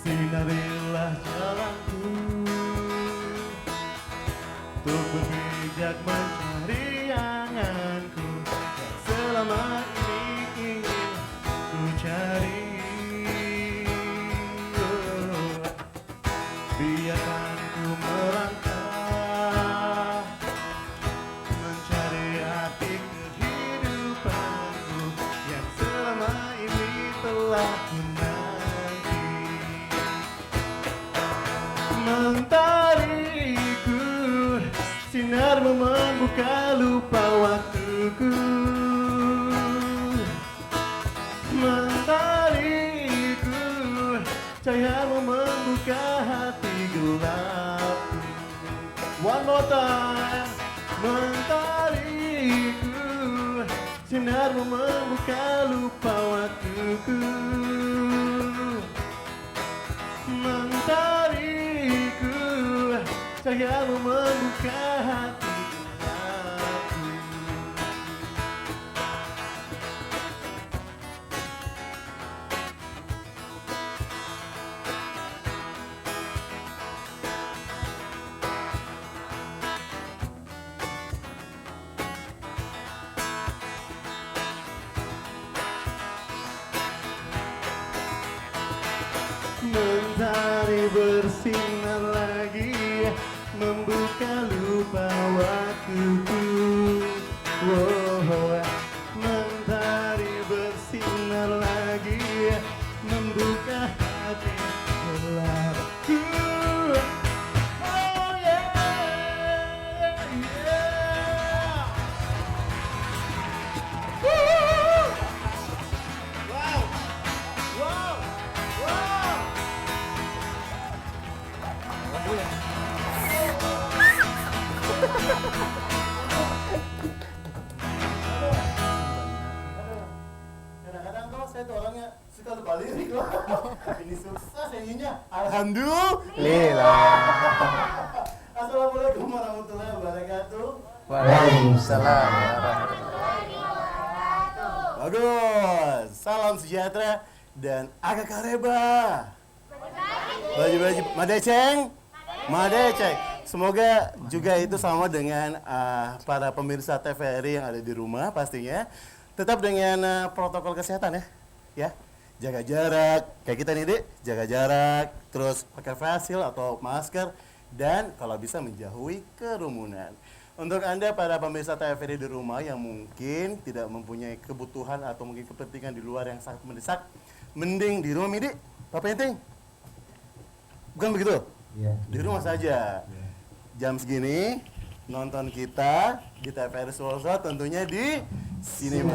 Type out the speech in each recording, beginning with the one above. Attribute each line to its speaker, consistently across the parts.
Speaker 1: Sinarilah jalanku untuk berpijak mencari anganku yang selama ini ingin ku cari. Biarkan ku melangkah mencari arti kehidupanku yang selama ini telah ku nanti. Mentariku, sinarmu membuka lupa waktuku. Mentariku, cahayamu membuka hati gelapku. One more time. Mentariku, sinarmu membuka lupa waktuku. Mentariku, cahayamu membuka hati gelapku. Mentari bersinar lagi, membuka lupa waktuku. Oh, mentari bersinar lagi, membuka hati gelapku. Oh yeah, yeah. Woo! Wow, wow, wow. Kadang-kadang tuh saya tuh orangnya suka lupa lirik loh. Ini sukses ininya. Alhamdulillah. Assalamualaikum warahmatullahi wabarakatuh.
Speaker 2: Waalaikumsalam.
Speaker 1: Bagus. Salam sejahtera dan agak kareba. Baju-baju Madeceng. Semoga juga itu sama dengan para pemirsa TVRI yang ada di rumah pastinya. Tetap dengan protokol kesehatan ya. Jaga jarak, kayak kita nih Dek, jaga jarak, terus pakai face shield atau masker, dan kalau bisa menjauhi kerumunan. Untuk Anda para pemirsa TVRI di rumah yang mungkin tidak mempunyai kebutuhan atau mungkin kepentingan di luar yang sangat mendesak, mending di rumah Midi, Bapak Enting. Bukan begitu?
Speaker 2: Iya.
Speaker 1: Di rumah saja. Jam segini nonton kita di TVRI Solo tentunya di Cinema.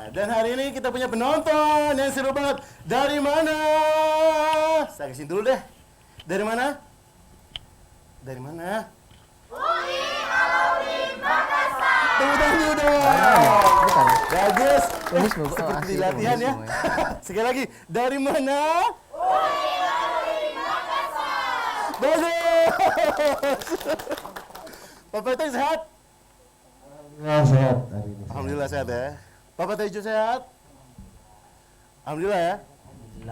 Speaker 1: Dan hari ini kita punya penonton yang seru banget. Dari mana? Saya kesini dulu deh. Dari mana? Dari mana?
Speaker 3: UI Alumni Makassar.
Speaker 1: Tepuk tangan dong.
Speaker 2: Bukan.
Speaker 1: Bagus.
Speaker 2: Bagus, bagus. Oh,
Speaker 1: Seperti
Speaker 2: asik,
Speaker 1: latihan ya.
Speaker 2: bagus semua.
Speaker 1: Sekali lagi. Dari mana?
Speaker 3: UI Alumni Makassar.
Speaker 1: Bagus. Bapak Teh sehat?
Speaker 2: Alhamdulillah sehat hari ini.
Speaker 1: Alhamdulillah sehat ya. Bapak Tejo sehat? Alhamdulillah ya.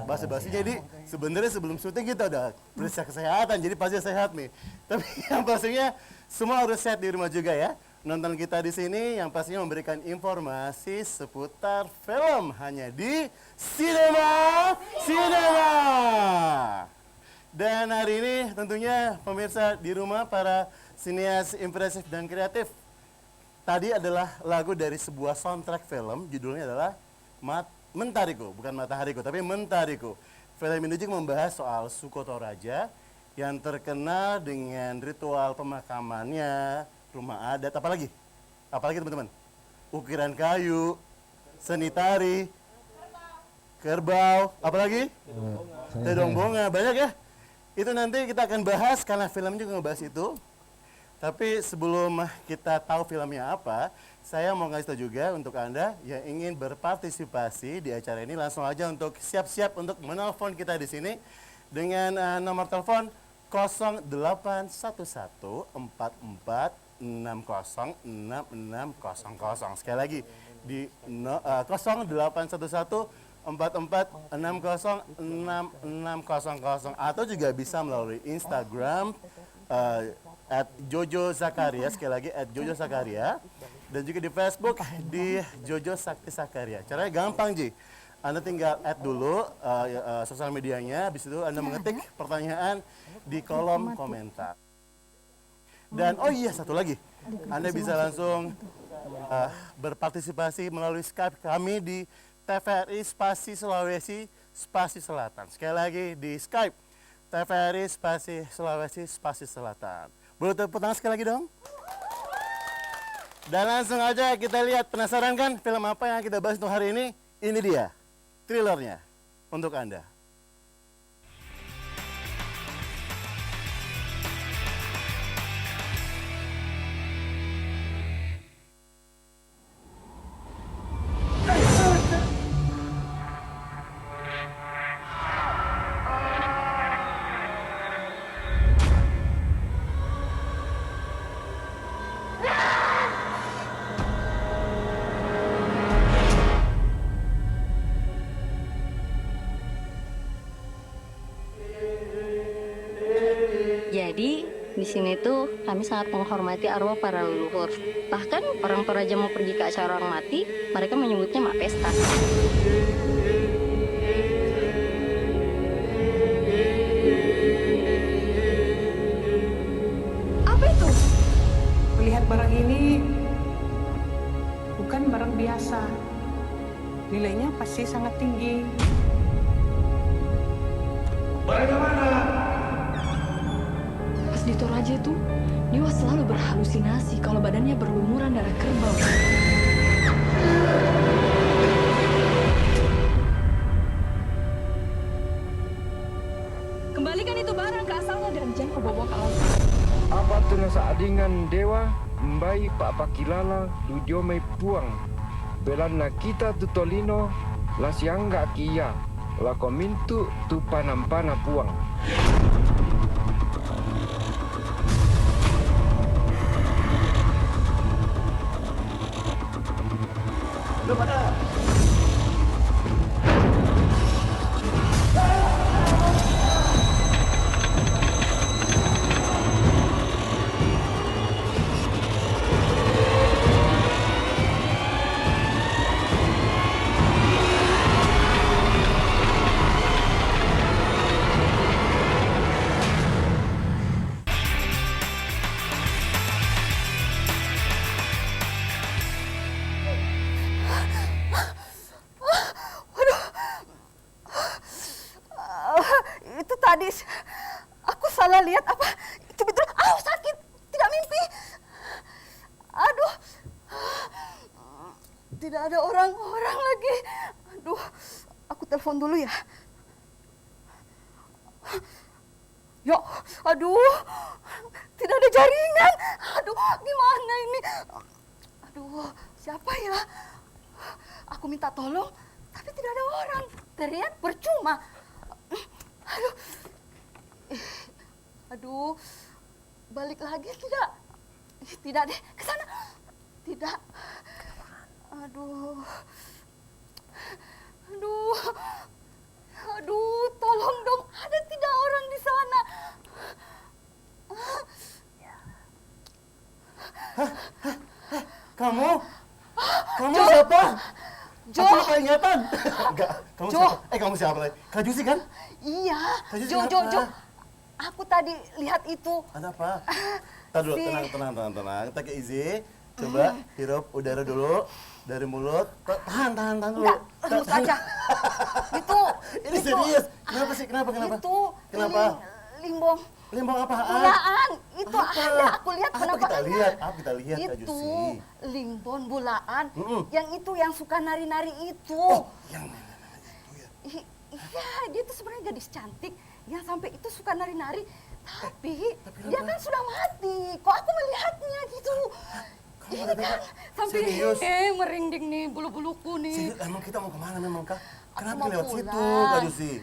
Speaker 1: Basa-basi jadi sebenarnya sebelum syuting kita udah periksa kesehatan, jadi pasti sehat nih. Tapi yang pastinya semua harus sehat di rumah juga ya. Nonton kita di sini yang pastinya memberikan informasi seputar film hanya di Cinema. Dan hari ini tentunya pemirsa di rumah para sinias impresif dan kreatif. Tadi adalah lagu dari sebuah soundtrack film, judulnya adalah Mentariku, bukan Matahariku, tapi Mentariku. Film ini juga membahas soal Suko Toraja yang terkenal dengan ritual pemakamannya, rumah adat, apalagi? Apalagi teman-teman? Ukiran kayu, seni tari, kerbau, apalagi? Tedong bonga, banyak ya? Itu nanti kita akan bahas karena film juga ngebahas itu. Tapi sebelum kita tahu filmnya apa, saya mau ngasih tahu juga untuk Anda yang ingin berpartisipasi di acara ini, langsung aja untuk siap-siap untuk menelpon kita di sini dengan nomor telepon 081144606600. Sekali lagi di 0811 44606600 atau juga bisa melalui Instagram @jojo zakaria, sekali lagi @jojo zakaria, dan juga di Facebook di Jojo Sakti Zakaria. Caranya gampang, Ji. Anda tinggal add dulu sosial medianya, habis itu Anda mengetik pertanyaan di kolom komentar. Dan oh iya, satu lagi, Anda bisa langsung berpartisipasi melalui Skype kami di TVRI Spasi Sulawesi Spasi Selatan. Sekali lagi di Skype TVRI Spasi Sulawesi Spasi Selatan. Boleh tepuk tangan sekali lagi dong? Dan langsung aja kita lihat, penasaran kan film apa yang kita bahas untuk hari ini? Ini dia, trailernya untuk Anda.
Speaker 4: Jadi di sini tuh kami sangat menghormati arwah para leluhur. Bahkan orang Toraja mau pergi ke acara orang mati, mereka menyebutnya mak pesta.
Speaker 5: Apa itu? Melihat barang ini bukan barang biasa. Nilainya pasti sangat tinggi.
Speaker 6: Barangnya mana?
Speaker 7: Pas di Toraja tuh, Dewa selalu berhalusinasi kalau badannya berlumuran darah kerbau. Kembalikan itu barang ke asalnya dan jangan kau bawa ke laut.
Speaker 6: Apa tuna saadingan dewa, mbai pak pakilala, dudiome puang. Belana kita tutolino, lasiangga kia, lakomintu tu panampana puang.
Speaker 1: Belum ada.
Speaker 3: Itu tadi aku salah lihat apa? Itu betul. Sakit. Tidak mimpi. Aduh. Tidak ada orang-orang lagi. Aduh. Aku telepon dulu ya. Yo, aduh. Tidak ada jaringan. Aduh, gimana ini? Aduh, siapa ya? Aku minta tolong, tapi tidak ada orang. Teriak percuma. Aduh. Aduh. Balik lagi tidak? Tidak deh, ke sana. Tidak. Aduh. Aduh. Aduh, tolong dong. Ada tidak orang di sana?
Speaker 1: Kamu? Kamu siapa?
Speaker 3: Jo.
Speaker 1: Aku lupa ingatan. Enggak, kamu
Speaker 3: Jo.
Speaker 1: siapa? Kamu siapa lagi? Kak Jusi kan?
Speaker 3: Iya.
Speaker 1: Kasih
Speaker 3: Jo.
Speaker 1: siapa?
Speaker 3: Aku tadi lihat itu.
Speaker 1: Ada apa? Tar dulu,
Speaker 3: Si-
Speaker 1: tenang. Take it easy. Coba hirup udara dulu dari mulut. Tahan dulu.
Speaker 3: Enggak, terus saja. Itu.
Speaker 1: Ini serius. Kenapa sih? Kenapa?
Speaker 3: Itu.
Speaker 1: Kenapa?
Speaker 3: Limbong.
Speaker 1: Limbang apaan?
Speaker 3: Bulaan. Itu
Speaker 1: Apa?
Speaker 3: ada. Aku lihat
Speaker 1: Apa
Speaker 3: penampakannya.
Speaker 1: kita lihat Kak
Speaker 3: Itu
Speaker 1: Jusi.
Speaker 3: limbon bulaan.
Speaker 1: Mm-mm.
Speaker 3: Yang itu yang suka nari-nari itu.
Speaker 1: Oh, yang
Speaker 3: Iya, dia tuh sebenarnya gadis cantik yang sampai itu suka nari-nari. Tapi
Speaker 1: tapi
Speaker 3: dia
Speaker 1: kenapa?
Speaker 3: kan sudah mati. Kok aku melihatnya gitu?
Speaker 1: Kamu
Speaker 3: Ini
Speaker 1: ada
Speaker 3: kan
Speaker 1: apa?
Speaker 3: sampai
Speaker 1: Serius?
Speaker 3: merinding nih bulu-buluku nih.
Speaker 1: Serius, emang kita mau kemana memang Kak? Kenapa
Speaker 3: mau
Speaker 1: lewat situ
Speaker 3: pulang.
Speaker 1: Kak Jusi?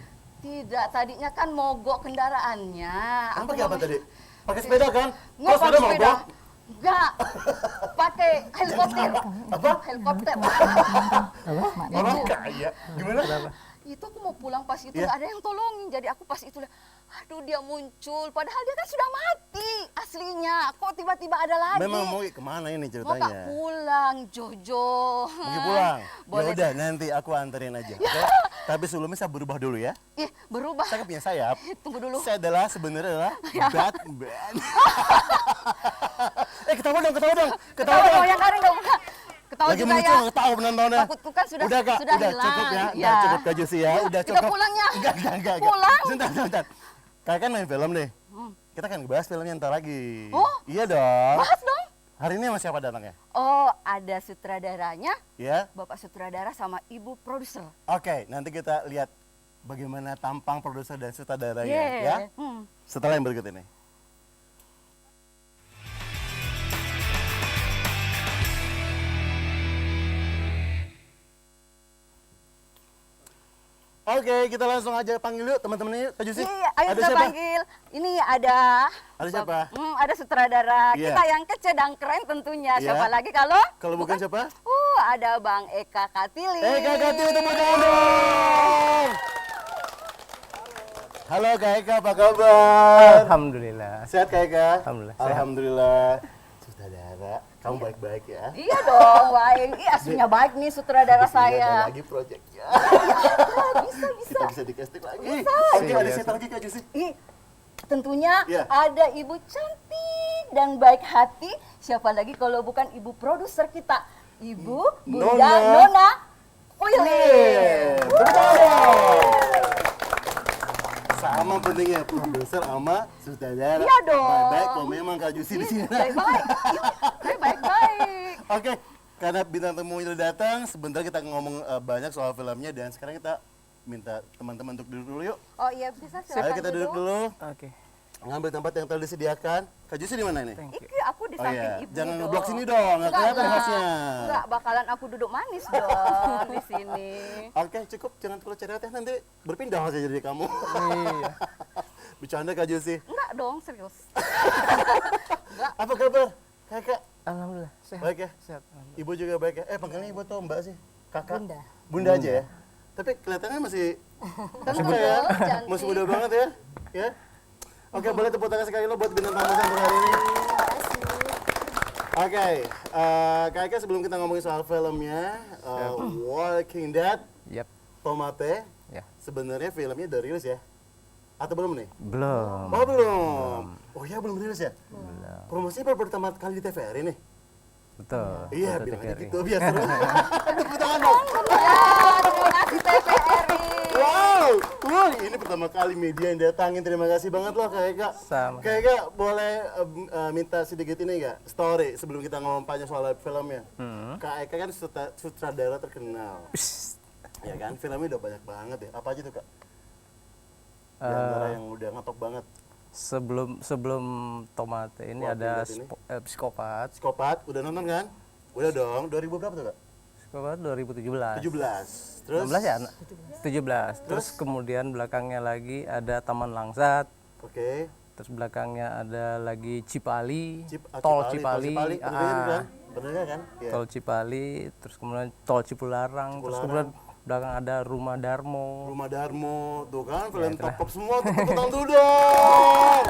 Speaker 3: Tidak, tadinya kan mogok kendaraannya.
Speaker 1: Kamu
Speaker 3: Aku
Speaker 1: pakai apa
Speaker 3: mau-
Speaker 1: tadi? Pakai sepeda kan?
Speaker 3: Nggak
Speaker 1: Kok
Speaker 3: pakai sepeda.
Speaker 1: mogok?
Speaker 3: Enggak. Pakai helikopter. Apa? Helikopter.
Speaker 1: Orang kaya. Gimana?
Speaker 3: Itu aku mau pulang pas itu
Speaker 1: Iya.
Speaker 3: nggak ada yang tolongin. Jadi aku pas itu aduh dia muncul. Padahal dia kan sudah mati aslinya. Kok tiba-tiba ada lagi?
Speaker 1: Memang mau kemana ini
Speaker 3: Mau
Speaker 1: ceritanya?
Speaker 3: Kak pulang, Jojo.
Speaker 1: Mau pulang? Ya
Speaker 3: Boleh.
Speaker 1: udah, nanti aku anterin aja. Oke? Tapi sebelumnya saya berubah dulu ya.
Speaker 3: Ih, berubah.
Speaker 1: Saya kan punya sayap.
Speaker 3: Tunggu dulu.
Speaker 1: Saya adalah sebenarnya adalah Batman. Ketawa dong, ketawa dong.
Speaker 3: Ketawa dong, yang kemarin dong. Ketawa
Speaker 1: Lagi
Speaker 3: juga
Speaker 1: melucu,
Speaker 3: ya.
Speaker 1: ketawa penontonnya.
Speaker 3: Takutku kan sudah
Speaker 1: Kak,
Speaker 3: sudah
Speaker 1: udah
Speaker 3: hilang.
Speaker 1: cukup ya.
Speaker 3: Ya.
Speaker 1: Udah cukup Kak Jusi ya. Udah
Speaker 3: Kita
Speaker 1: cukup.
Speaker 3: pulang ya.
Speaker 1: Enggak.
Speaker 3: Pulang.
Speaker 1: Sebentar. Kakak kan main film nih. Kita kan ngebahas filmnya ntar lagi.
Speaker 3: Oh.
Speaker 1: Iya dong.
Speaker 3: Bahas dong.
Speaker 1: Hari ini sama siapa datangnya?
Speaker 3: Oh, ada sutradaranya,
Speaker 1: Ya.
Speaker 3: Bapak sutradara sama Ibu produser.
Speaker 1: Oke, nanti kita lihat bagaimana tampang produser dan sutradaranya
Speaker 3: Yeah.
Speaker 1: ya.
Speaker 3: Hmm.
Speaker 1: Setelah yang berikut ini. Oke, kita langsung aja panggil yuk teman-teman yuk. Kak Jusi.
Speaker 3: Iya, ayo
Speaker 1: Ada
Speaker 3: kita
Speaker 1: siapa?
Speaker 3: panggil. Ini ada.
Speaker 1: Ada siapa?
Speaker 3: Ada sutradara.
Speaker 1: Iya.
Speaker 3: Kita yang kece dan keren tentunya.
Speaker 1: Iya.
Speaker 3: Siapa lagi kalau?
Speaker 1: Kalau bukan siapa?
Speaker 3: Ada Bang Eka Katili.
Speaker 1: Kak Katili, tepuk tangan dong. Halo Kak Eka, apa kabar?
Speaker 2: Alhamdulillah.
Speaker 1: Sehat Kak Eka?
Speaker 2: Alhamdulillah, sehat.
Speaker 1: Alhamdulillah. Sutradara, kamu baik-baik ya?
Speaker 3: Iya dong, baik. Aslinya baik nih sutradara
Speaker 1: Ada
Speaker 3: saya.
Speaker 1: lagi proyeknya.
Speaker 3: Bisa.
Speaker 1: Kita bisa di casting lagi.
Speaker 3: Bisa.
Speaker 1: Oke, ada siapa lagi Kak Jusi?
Speaker 3: Tentunya
Speaker 1: Iya.
Speaker 3: ada ibu cantik dan baik hati. Siapa lagi kalau bukan ibu produser kita, Ibu Bunda Nona Kuiling.
Speaker 1: Sama pentingnya produser sama sutradara.
Speaker 3: Iya dong.
Speaker 1: Baik-baik kalau memang Kak Jusi di sini.
Speaker 3: Baik-baik. Baik-baik.
Speaker 1: Oke, karena bintang tamu udah datang, sebentar kita ngomong banyak soal filmnya dan sekarang kita minta teman-teman untuk duduk dulu yuk.
Speaker 3: Oh iya bisa silakan.
Speaker 1: Ayo kita duduk dulu.
Speaker 2: Oke.
Speaker 1: Ngambil tempat yang telah disediakan. Kak Jusi di mana ini?
Speaker 3: Iki aku di
Speaker 1: Oh
Speaker 3: samping
Speaker 1: iya,
Speaker 3: ibu.
Speaker 1: jangan
Speaker 3: dong.
Speaker 1: ngeblok sini dong, nggak kelihatan khasnya.
Speaker 3: Enggak, bakalan aku duduk manis dong di sini.
Speaker 1: Oke, cukup. Jangan terlalu cerewet ya, nanti berpindah saja jadi kamu.
Speaker 2: Iya.
Speaker 1: Bercanda Kak Jusi.
Speaker 3: Enggak dong, serius.
Speaker 1: Apa kabar? Kakak,
Speaker 2: Alhamdulillah. Sehat.
Speaker 1: baik ya?
Speaker 2: Sehat.
Speaker 1: Ibu juga baik ya? Panggilnya ibu atau mbak sih? Kakak?
Speaker 3: Bunda.
Speaker 1: Bunda aja ya? Tapi kelihatannya masih muda ya?
Speaker 3: cantik.
Speaker 1: Masih muda banget ya? Ya? Oke, boleh tepuk tangan sekali lo buat bintang tamu sampai hari ini. Oke, Kak Eka sebelum kita ngomongin soal filmnya, Walking Dead,
Speaker 2: Yap.
Speaker 1: Tomate,
Speaker 2: Ya.
Speaker 1: sebenarnya filmnya udah rilis ya? Atau belum nih?
Speaker 2: Belum.
Speaker 1: Oh belum. Oh ya belum rilis ya? Promosinya baru pertama kali di TVRI nih?
Speaker 2: Betul.
Speaker 1: Iya,
Speaker 2: betul,
Speaker 1: bilang aja
Speaker 2: TVRI.
Speaker 1: gitu, biar seru. Tepuk tangan dong.
Speaker 3: Ya, terima kasih TVRI.
Speaker 1: Wow, wah ini pertama kali media yang datangin. Terima kasih banget loh Kak Eka.
Speaker 2: Sama.
Speaker 1: Kak Eka boleh minta sedikit ini nggak? Story sebelum kita ngomong banyak soal filmnya. Kak Eka kan sutradara terkenal. Ya kan, filmnya udah banyak banget ya. Apa aja tuh Kak? Di antara yang udah ngetok banget.
Speaker 2: Sebelum Tomate ini
Speaker 1: Wah,
Speaker 2: ada
Speaker 1: lihat ini.
Speaker 2: Psikopat.
Speaker 1: Psikopat, udah nonton kan? Udah dong, 2000 berapa tuh Kak?
Speaker 2: Psikopat 2017.
Speaker 1: 17. Terus?
Speaker 2: 16 ya? 17. Terus kemudian belakangnya lagi ada Taman Langsat.
Speaker 1: Oke.
Speaker 2: Terus belakangnya ada lagi Cipali,
Speaker 1: Tol
Speaker 2: Tol
Speaker 1: Cipali.
Speaker 2: Cipali,
Speaker 1: Bener kan? Iya.
Speaker 2: Tol Cipali, terus kemudian Tol Cipularang, terus kemudian belakang ada Rumah Darmo.
Speaker 1: Rumah Darmo, tuh kan film top semua, tepuk tangan dulu dong.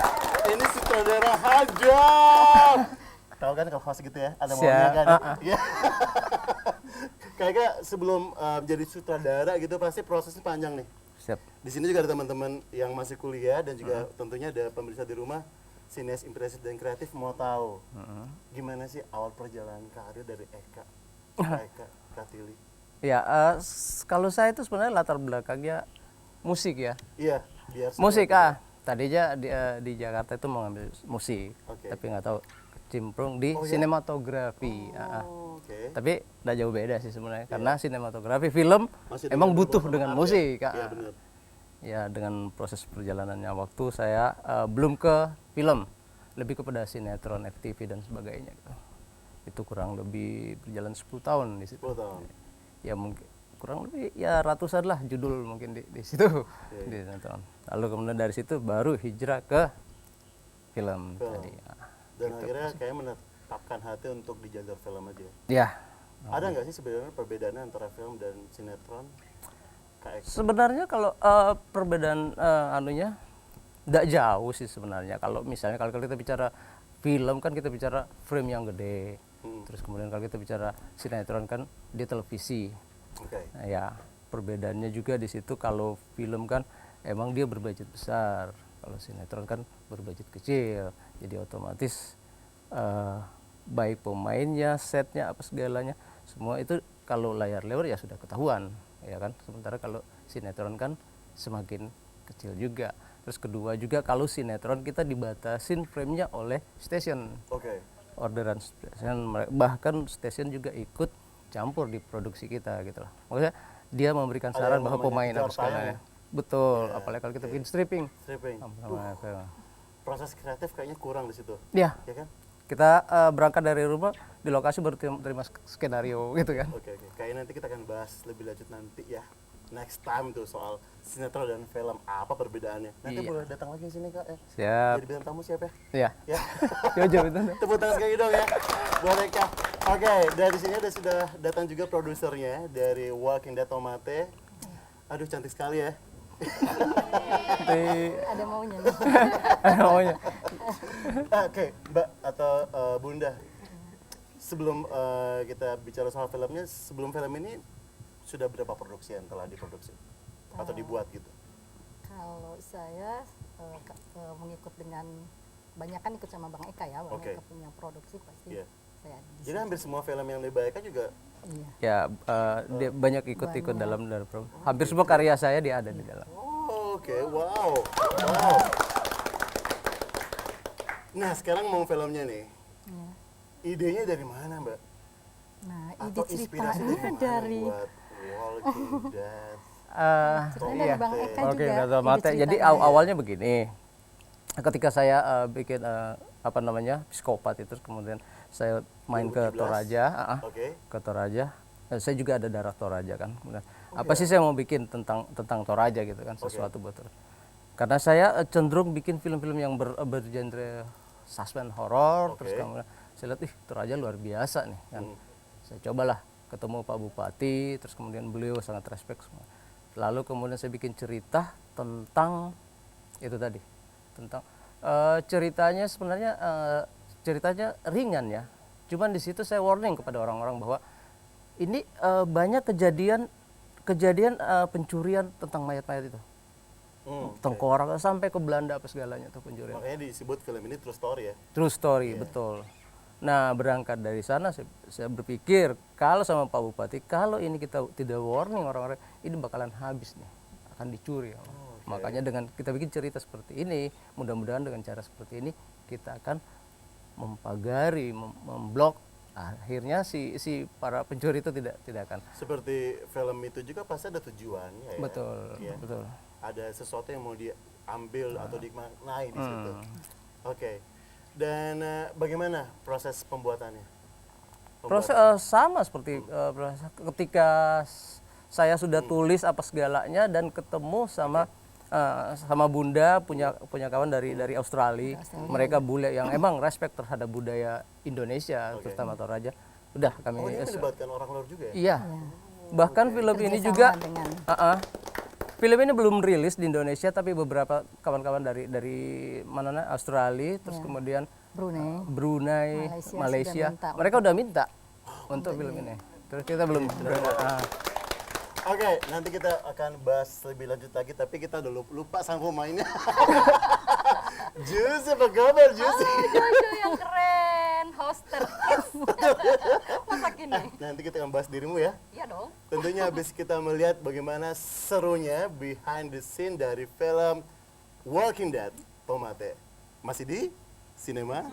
Speaker 1: Ini sutradara Hajar. Tahu kan kalau host gitu ya, ada maunya kan? Iya. Kayaknya sebelum jadi sutradara gitu pasti prosesnya panjang nih.
Speaker 2: Siap.
Speaker 1: Di sini juga ada teman-teman yang masih kuliah dan juga tentunya ada pemirsa di rumah, sinias impresif dan kreatif mau tahu gimana sih awal perjalanan karir dari Eka Katili.
Speaker 2: Ya, kalau saya itu sebenarnya latar belakangnya musik ya.
Speaker 1: Iya, biar
Speaker 2: Musik tadinya di Jakarta itu mau ngambil musik,
Speaker 1: Oke.
Speaker 2: tapi nggak tahu kecimplung di sinematografi.
Speaker 1: Oke.
Speaker 2: Tapi udah jauh beda sih sebenarnya, karena sinematografi film
Speaker 1: Masih
Speaker 2: emang
Speaker 1: dengan
Speaker 2: butuh
Speaker 1: beberapa
Speaker 2: dengan
Speaker 1: art
Speaker 2: musik.
Speaker 1: Iya benar.
Speaker 2: Ya dengan proses perjalanannya waktu saya belum ke film, lebih kepada sinetron, FTV dan sebagainya. Itu kurang lebih berjalan 10 tahun di situ.
Speaker 1: 10 tahun.
Speaker 2: Ya mungkin kurang lebih ya ratusan lah judul mungkin di situ di sinetron. Lalu kemudian dari situ baru hijrah ke film tadi.
Speaker 1: Dan akhirnya kayak meletakkan hati untuk di jalur film aja.
Speaker 2: Ya,
Speaker 1: Ada nggak sih sebenarnya perbedaan antara film dan sinetron? Kayak
Speaker 2: sebenarnya kalau perbedaan anunya tidak jauh sih sebenarnya. Kalau misalnya kalau kita bicara film kan kita bicara frame yang gede. Terus kemudian kalau kita bicara sinetron kan dia televisi.
Speaker 1: oke.
Speaker 2: Nah, ya perbedaannya juga di situ. Kalau film kan emang dia berbudget besar. Kalau sinetron kan berbudget kecil. Jadi otomatis baik pemainnya, setnya, apa segalanya, semua itu kalau layar lebar ya sudah ketahuan, ya kan. Sementara kalau sinetron kan semakin kecil juga. Terus kedua juga kalau sinetron kita dibatasin frame-nya oleh stasiun,
Speaker 1: Oke.
Speaker 2: orderan stasiun, bahkan stasiun juga ikut campur di produksi kita gitu lah. Maksudnya dia memberikan
Speaker 1: Ada
Speaker 2: saran
Speaker 1: yang
Speaker 2: bahwa
Speaker 1: namanya
Speaker 2: pemain apa
Speaker 1: kejar tayang
Speaker 2: segalanya.
Speaker 1: ya?
Speaker 2: Betul,
Speaker 1: Ya,
Speaker 2: apalagi kalau kita
Speaker 1: oke.
Speaker 2: bikin stripping.
Speaker 1: Stripping.
Speaker 2: Sama film.
Speaker 1: Proses kreatif kayaknya kurang di situ.
Speaker 2: Ya,
Speaker 1: Ya kan?
Speaker 2: kita berangkat dari rumah di lokasi baru terima skenario gitu kan.
Speaker 1: Oke. Kayaknya nanti kita akan bahas lebih lanjut nanti ya. Next time tuh soal sinetron dan film apa perbedaannya. Nanti
Speaker 2: Iya.
Speaker 1: boleh datang lagi sini Kak ya.
Speaker 2: Siap.
Speaker 1: Jadi bintang tamu siapa ya?
Speaker 2: Ya.
Speaker 1: Ya.
Speaker 2: Jojo itu.
Speaker 1: Tepuk tangan sekali dong ya buat Eka. Oke, dari sini sudah datang juga produsernya dari Walking Dead Tomate. Aduh cantik sekali ya.
Speaker 3: Ada maunya nih.
Speaker 2: Namanya.
Speaker 1: Oke, Mbak atau Bunda. Sebelum kita bicara soal filmnya, sebelum film ini sudah berapa produksi yang telah diproduksi atau dibuat gitu?
Speaker 8: Kalau saya mengikut dengan banyak kan ikut sama Bang Eka ya, Bang
Speaker 1: Oke.
Speaker 8: Eka punya produksi pasti
Speaker 1: Iya.
Speaker 8: saya di
Speaker 1: Jadi
Speaker 8: situ.
Speaker 1: hampir semua film yang dibayarkan juga.
Speaker 8: Iya.
Speaker 2: Ya, dia banyak ikut-ikut dalam hampir semua karya saya dia ada di dalam.
Speaker 1: Oh, oke, wow. Nah, sekarang mau filmnya nih.
Speaker 8: Iya.
Speaker 1: Idenya dari mana, Mbak?
Speaker 8: Nah, ide
Speaker 1: Atau inspirasi
Speaker 8: ceritanya
Speaker 1: dari
Speaker 8: dari
Speaker 1: mana buat Walking Dead?
Speaker 8: ceritanya dari Bang Eka
Speaker 2: Oke,
Speaker 8: juga.
Speaker 2: nggak
Speaker 8: ide
Speaker 2: mate. Jadi
Speaker 8: ceritanya.
Speaker 2: awalnya begini. Ketika saya bikin apa namanya psikopat itu, terus kemudian saya main ke
Speaker 1: 2017.
Speaker 2: Toraja,
Speaker 1: Oke.
Speaker 2: ke Toraja. Saya juga ada darah Toraja kan. Kemudian, apa sih saya mau bikin tentang Toraja gitu kan, sesuatu buat Toraja. Karena saya cenderung bikin film-film yang bergenre suspense horor, terus kemudian saya lihat Toraja luar biasa nih kan. Saya cobalah ketemu Pak Bupati, terus kemudian beliau sangat respect semua. Lalu kemudian saya bikin cerita tentang itu tadi, tentang ceritanya sebenarnya ceritanya ringan ya. Cuman di situ saya warning kepada orang-orang bahwa ini banyak kejadian pencurian tentang mayat-mayat itu. Tengkorak sampai ke Belanda apa segalanya tuh pencurian.
Speaker 1: Makanya disebut film ini true story ya.
Speaker 2: True story, betul. Nah, berangkat dari sana saya berpikir kalau sama Pak Bupati, kalau ini kita tidak warning orang-orang, ini bakalan habis nih, akan dicuri. Makanya dengan kita bikin cerita seperti ini, mudah-mudahan dengan cara seperti ini kita akan mempagari, memblok. Akhirnya si para pencuri itu tidak akan.
Speaker 1: Seperti film itu juga pasti ada tujuannya ya.
Speaker 2: Betul,
Speaker 1: Iya.
Speaker 2: betul.
Speaker 1: Ada sesuatu yang mau diambil atau dimaknai di situ. Oke. Dan bagaimana proses pembuatannya?
Speaker 2: Proses sama seperti ketika saya sudah tulis apa segalanya dan ketemu sama Bunda punya kawan dari Australia. Mereka bule yang emang respect terhadap budaya Indonesia, terutama Toraja. Udah kami
Speaker 1: Ini melibatkan orang luar juga ya?
Speaker 2: iya. Bahkan film ini
Speaker 8: Kerjasama
Speaker 2: juga
Speaker 8: dengan
Speaker 2: film ini belum rilis di Indonesia, tapi beberapa kawan-kawan dari mana Australia, terus kemudian Brunei, Malaysia,
Speaker 8: sudah minta
Speaker 2: mereka udah minta untuk film ini. Terus kita belum
Speaker 1: Oke, nanti kita akan bahas lebih lanjut lagi, tapi kita udah lupa sang pemainnya. Juicy, apa kabar Juicy?
Speaker 8: Jojo yang keren, hoster kids. Masa kini?
Speaker 1: Nanti kita akan bahas dirimu ya.
Speaker 8: Iya dong.
Speaker 1: Tentunya habis kita melihat bagaimana serunya behind the scene dari film Walking Dead Tomate. Masih di Cinema.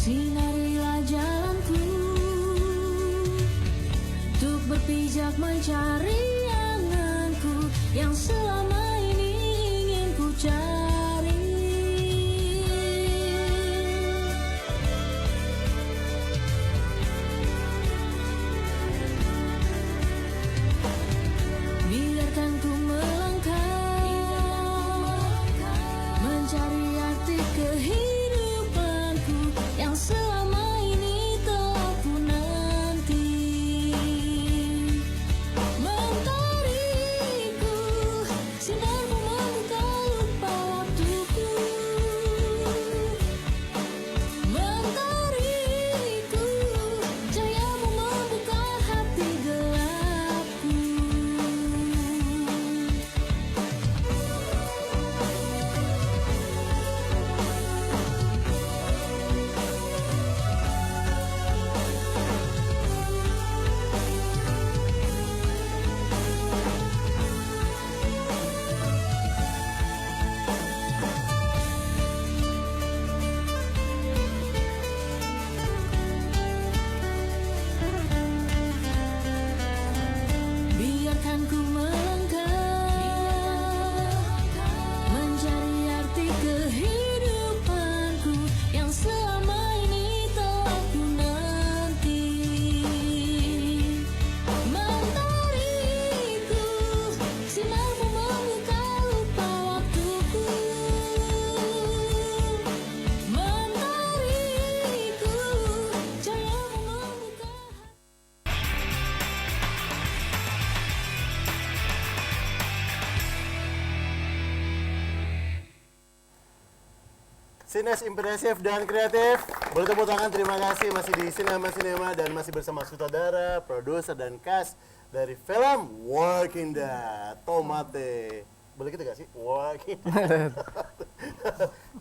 Speaker 9: Sinarilah jalanku untuk berpijak mencari anganku yang selama ini ingin ku cari. Biarkan ku melangkah mencari arti kehidupanku yang selama ini telah ku nanti. Mentariku, sinarmu membuka lupa waktuku. Mentariku, cahayamu membuka hati gelapku. Biarkan ku melangkah mencari arti kehidupanku yang selama ini telah ku nanti. Mentariku, sinarmu membuka lupa waktuku. Mentariku, cahayamu membuka.
Speaker 1: Sines impresif dan kreatif. Boleh tepuk tangan, terima kasih masih di Sinema dan masih bersama sutradara, produser dan cast dari film Walking Dead, Tomate. Boleh gitu gak sih? Walking Dead.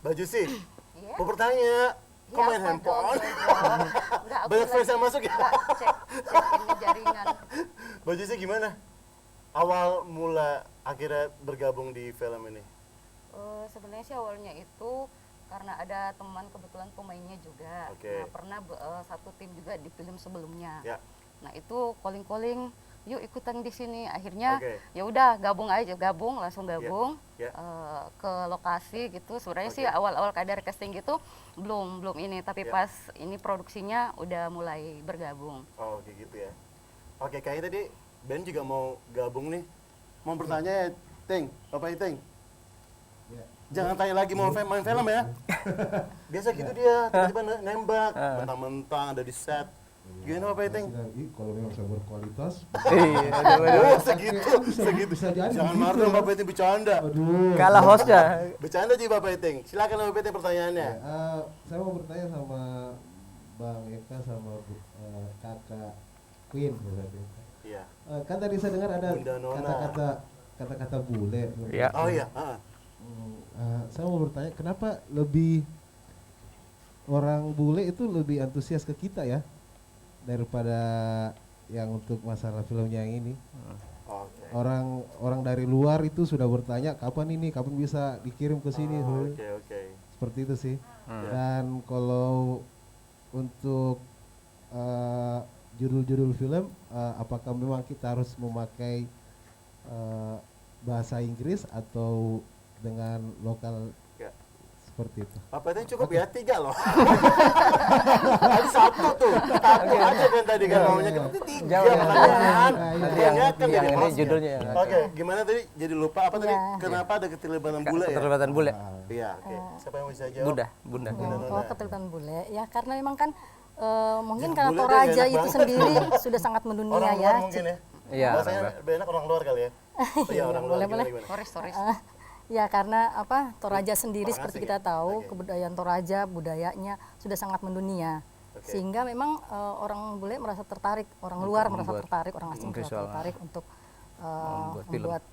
Speaker 1: Baju sih.
Speaker 3: Iya.
Speaker 1: Mau bertanya, kok
Speaker 3: Ya,
Speaker 1: main
Speaker 3: apa
Speaker 1: handphone?
Speaker 3: dong? Enggak, aku
Speaker 1: Banyak fans yang
Speaker 3: lagi-
Speaker 1: masuk ya?
Speaker 3: enggak, cek ini jaringan.
Speaker 1: Baju sih gimana? Awal mula akhirnya bergabung di film ini.
Speaker 3: Sebenarnya sih awalnya itu karena ada teman kebetulan pemainnya juga.
Speaker 1: Oke.
Speaker 3: Nah, pernah satu tim juga di film sebelumnya.
Speaker 1: Ya.
Speaker 3: Nah, itu calling-calling, yuk ikutan di sini. Akhirnya
Speaker 1: Oke.
Speaker 3: ya udah langsung gabung
Speaker 1: Ya.
Speaker 3: ke lokasi gitu. Sebenarnya
Speaker 1: Oke.
Speaker 3: sih awal-awal kadar casting gitu belum ini, tapi
Speaker 1: Ya.
Speaker 3: pas ini produksinya udah mulai bergabung.
Speaker 1: Oh, kayak gitu ya. Oke, kayaknya tadi Ben juga mau gabung nih. Mau bertanya ya, Ting, Bapak Ting. Jangan tanya lagi mau main film ya. Biasa gitu dia, tiba-tiba nembak, mentang-mentang ada di set. Gimana Bapak Ting?
Speaker 10: Kalau memang saya berkualitas,
Speaker 2: Iya,
Speaker 1: Oh, segitu.
Speaker 10: bisa jadi
Speaker 1: Jangan
Speaker 10: begitu.
Speaker 1: marah dong Bapak Ting, bercanda.
Speaker 10: Aduh.
Speaker 2: kalah hostnya.
Speaker 1: Bercanda sih Bapak Ting. Silakan Bapak Ting pertanyaannya.
Speaker 10: Saya mau bertanya sama Bang Eka sama kakak Queen misalnya.
Speaker 1: Iya.
Speaker 10: Kan tadi saya dengar ada
Speaker 1: Bunda Nona.
Speaker 10: kata-kata bule.
Speaker 2: Iya.
Speaker 1: Oh iya,
Speaker 10: Saya mau bertanya kenapa lebih orang bule itu lebih antusias ke kita ya daripada yang untuk masalah filmnya yang ini.
Speaker 1: Oke.
Speaker 10: Orang dari luar itu sudah bertanya kapan bisa dikirim ke sini.
Speaker 1: Oke.
Speaker 10: Seperti itu sih. Dan kalau untuk judul-judul film, apakah memang kita harus memakai bahasa Inggris atau dengan lokal
Speaker 1: Ya.
Speaker 10: seperti itu?
Speaker 1: Bapak Ting cukup ya, 3 loh. Tadi 1 tuh, takut aja kan tadi kan maunya kan 3 pertanyaan.
Speaker 2: Nanti
Speaker 1: Kebanyakan
Speaker 2: yang
Speaker 1: jadi
Speaker 2: ini
Speaker 1: host.
Speaker 2: judulnya.
Speaker 1: Oke, gimana tadi? Jadi lupa apa tadi?
Speaker 3: Iya.
Speaker 1: Kenapa ada keterlibatan bule ya?
Speaker 2: Keterlibatan bule.
Speaker 1: Iya, oke. Siapa yang bisa jawab?
Speaker 2: Bunda.
Speaker 8: Kalau keterlibatan bule ya karena memang kan mungkin
Speaker 1: Ya,
Speaker 8: karena
Speaker 1: bule tuh
Speaker 8: Toraja
Speaker 1: enak
Speaker 8: itu
Speaker 1: banget.
Speaker 8: sendiri sudah sangat mendunia
Speaker 1: Orang
Speaker 8: ya.
Speaker 1: luar mungkin ya?
Speaker 2: Iya,
Speaker 1: Bahasanya
Speaker 2: orang luar.
Speaker 1: lebih enak orang luar kali ya? Oh iya, orang luar.
Speaker 8: boleh.
Speaker 1: Gimana?
Speaker 3: Stories.
Speaker 8: Ya karena Toraja sendiri
Speaker 1: Orang
Speaker 8: seperti
Speaker 1: asing
Speaker 8: kita
Speaker 1: ya?
Speaker 8: tahu
Speaker 1: Oke.
Speaker 8: kebudayaan Toraja budayanya sudah sangat mendunia.
Speaker 1: Oke.
Speaker 8: Sehingga memang orang bule merasa tertarik, orang luar merasa
Speaker 2: membuat
Speaker 8: tertarik, orang asing merasa
Speaker 2: visual,
Speaker 8: tertarik untuk
Speaker 2: membuat film.
Speaker 8: membuat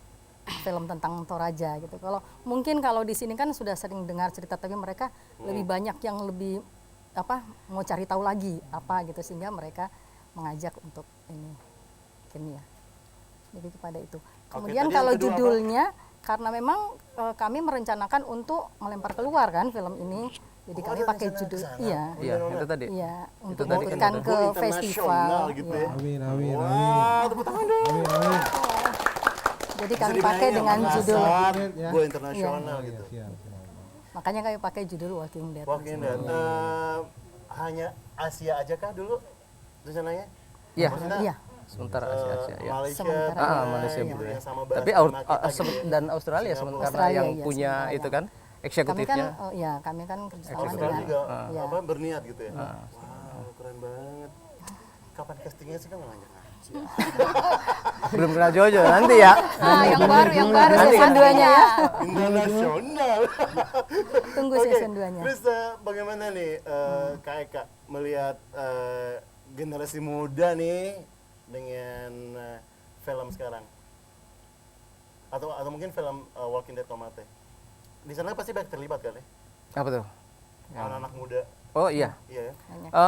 Speaker 8: film tentang Toraja gitu. Kalau di sini kan sudah sering dengar cerita tapi mereka lebih banyak yang lebih mau cari tahu lagi gitu sehingga mereka mengajak untuk ini ya. Jadi kepada itu. Kemudian
Speaker 1: tadi yang
Speaker 8: kalau
Speaker 1: kedua apa?
Speaker 8: judulnya karena memang kami merencanakan untuk melempar keluar kan film ini Jadi
Speaker 1: Oh,
Speaker 8: kami
Speaker 1: ada
Speaker 8: pakai
Speaker 1: rencana
Speaker 8: judul
Speaker 1: ke sana?
Speaker 2: Iya, itu tadi.
Speaker 8: Iya, untuk
Speaker 2: tadi.
Speaker 8: memberikan ke
Speaker 1: Internasional
Speaker 8: festival.
Speaker 1: gitu
Speaker 8: Iya.
Speaker 1: ya.
Speaker 10: Amin, amin, amin.
Speaker 1: Wah, tepuk tangan dong.
Speaker 10: Amin, amin.
Speaker 8: Jadi
Speaker 1: Bisa
Speaker 8: kami
Speaker 1: dibayangin
Speaker 8: pakai
Speaker 1: ya,
Speaker 8: dengan judul,
Speaker 1: Makassar,
Speaker 10: Ya.
Speaker 1: go internasional
Speaker 10: Oh,
Speaker 1: gitu.
Speaker 10: iya, siap, siap.
Speaker 8: makanya kami pakai judul Walking Dead.
Speaker 1: Walking Dead. Hanya Asia aja kah dulu rencananya?
Speaker 2: Iya.
Speaker 1: Maksudnya,
Speaker 8: Iya.
Speaker 2: Sementara Asia ya.
Speaker 1: Malaysia,
Speaker 8: Sementara.
Speaker 1: Brunei,
Speaker 2: Malaysia,
Speaker 1: gitu
Speaker 2: Brunei.
Speaker 1: yang sama bahasa
Speaker 2: Tapi
Speaker 1: sama kita gitu ya.
Speaker 2: dan Australia
Speaker 1: Singapura.
Speaker 2: sementara
Speaker 8: Australia,
Speaker 2: yang
Speaker 8: iya,
Speaker 2: punya
Speaker 8: sementara.
Speaker 2: itu kan
Speaker 8: Kami kan,
Speaker 2: eksekutifnya.
Speaker 8: kami kan kerjasama
Speaker 1: Australia
Speaker 8: dengan,
Speaker 1: juga
Speaker 8: ya.
Speaker 1: apa berniat gitu ya. Wow, keren banget. Kapan castingnya sih kan nggak
Speaker 2: Belum kenal Jojo nanti ya.
Speaker 3: Nah, yang baru
Speaker 8: season 2-nya ya.
Speaker 1: internasional.
Speaker 8: Tunggu
Speaker 1: Oke,
Speaker 8: season 2-nya.
Speaker 1: Terus bagaimana nih Kak Eka melihat generasi muda nih dengan film sekarang? Atau mungkin film Walking Dead Tomate. Di sana pasti banyak terlibat kan ya?
Speaker 2: Apa tuh?
Speaker 1: Anak-anak muda.
Speaker 2: Oh iya.
Speaker 1: Iya ya.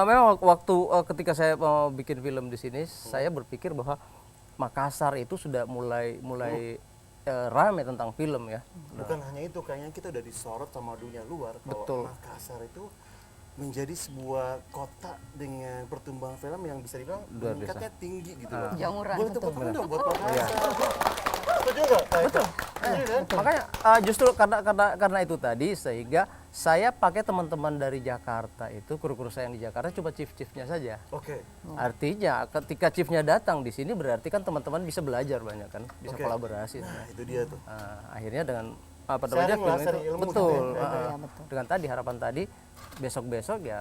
Speaker 2: Memang waktu ketika saya mau bikin film di sini, saya berpikir bahwa Makassar itu sudah mulai rame tentang film ya.
Speaker 1: Bukan hanya itu, kayaknya kita udah disorot sama dunia luar kalau
Speaker 2: Betul.
Speaker 1: Makassar itu menjadi sebuah kota dengan pertumbuhan film yang bisa dibilang
Speaker 2: Luar biasa.
Speaker 1: meningkatnya tinggi gitu loh.
Speaker 3: Jamuran.
Speaker 1: Boleh tepuk tangan dong buat Makassar.
Speaker 2: Iya.
Speaker 1: Betul nggak? Betul. Kan?
Speaker 2: Makanya justru karena itu tadi sehingga saya pakai teman-teman dari Jakarta itu, kru-kru saya yang di Jakarta cuma chief-chiefnya saja.
Speaker 1: Oke.
Speaker 2: Artinya ketika chiefnya datang di sini berarti kan teman-teman bisa belajar banyak kan, bisa
Speaker 1: Oke.
Speaker 2: kolaborasi.
Speaker 1: Nah, itu dia tuh.
Speaker 2: Akhirnya dengan apa namanya
Speaker 1: Sharing lah,
Speaker 2: film
Speaker 1: sharing
Speaker 2: itu
Speaker 1: ilmu gitu
Speaker 2: betul.
Speaker 1: ya.
Speaker 8: Iya, betul.
Speaker 2: Dengan tadi harapan tadi besok-besok ya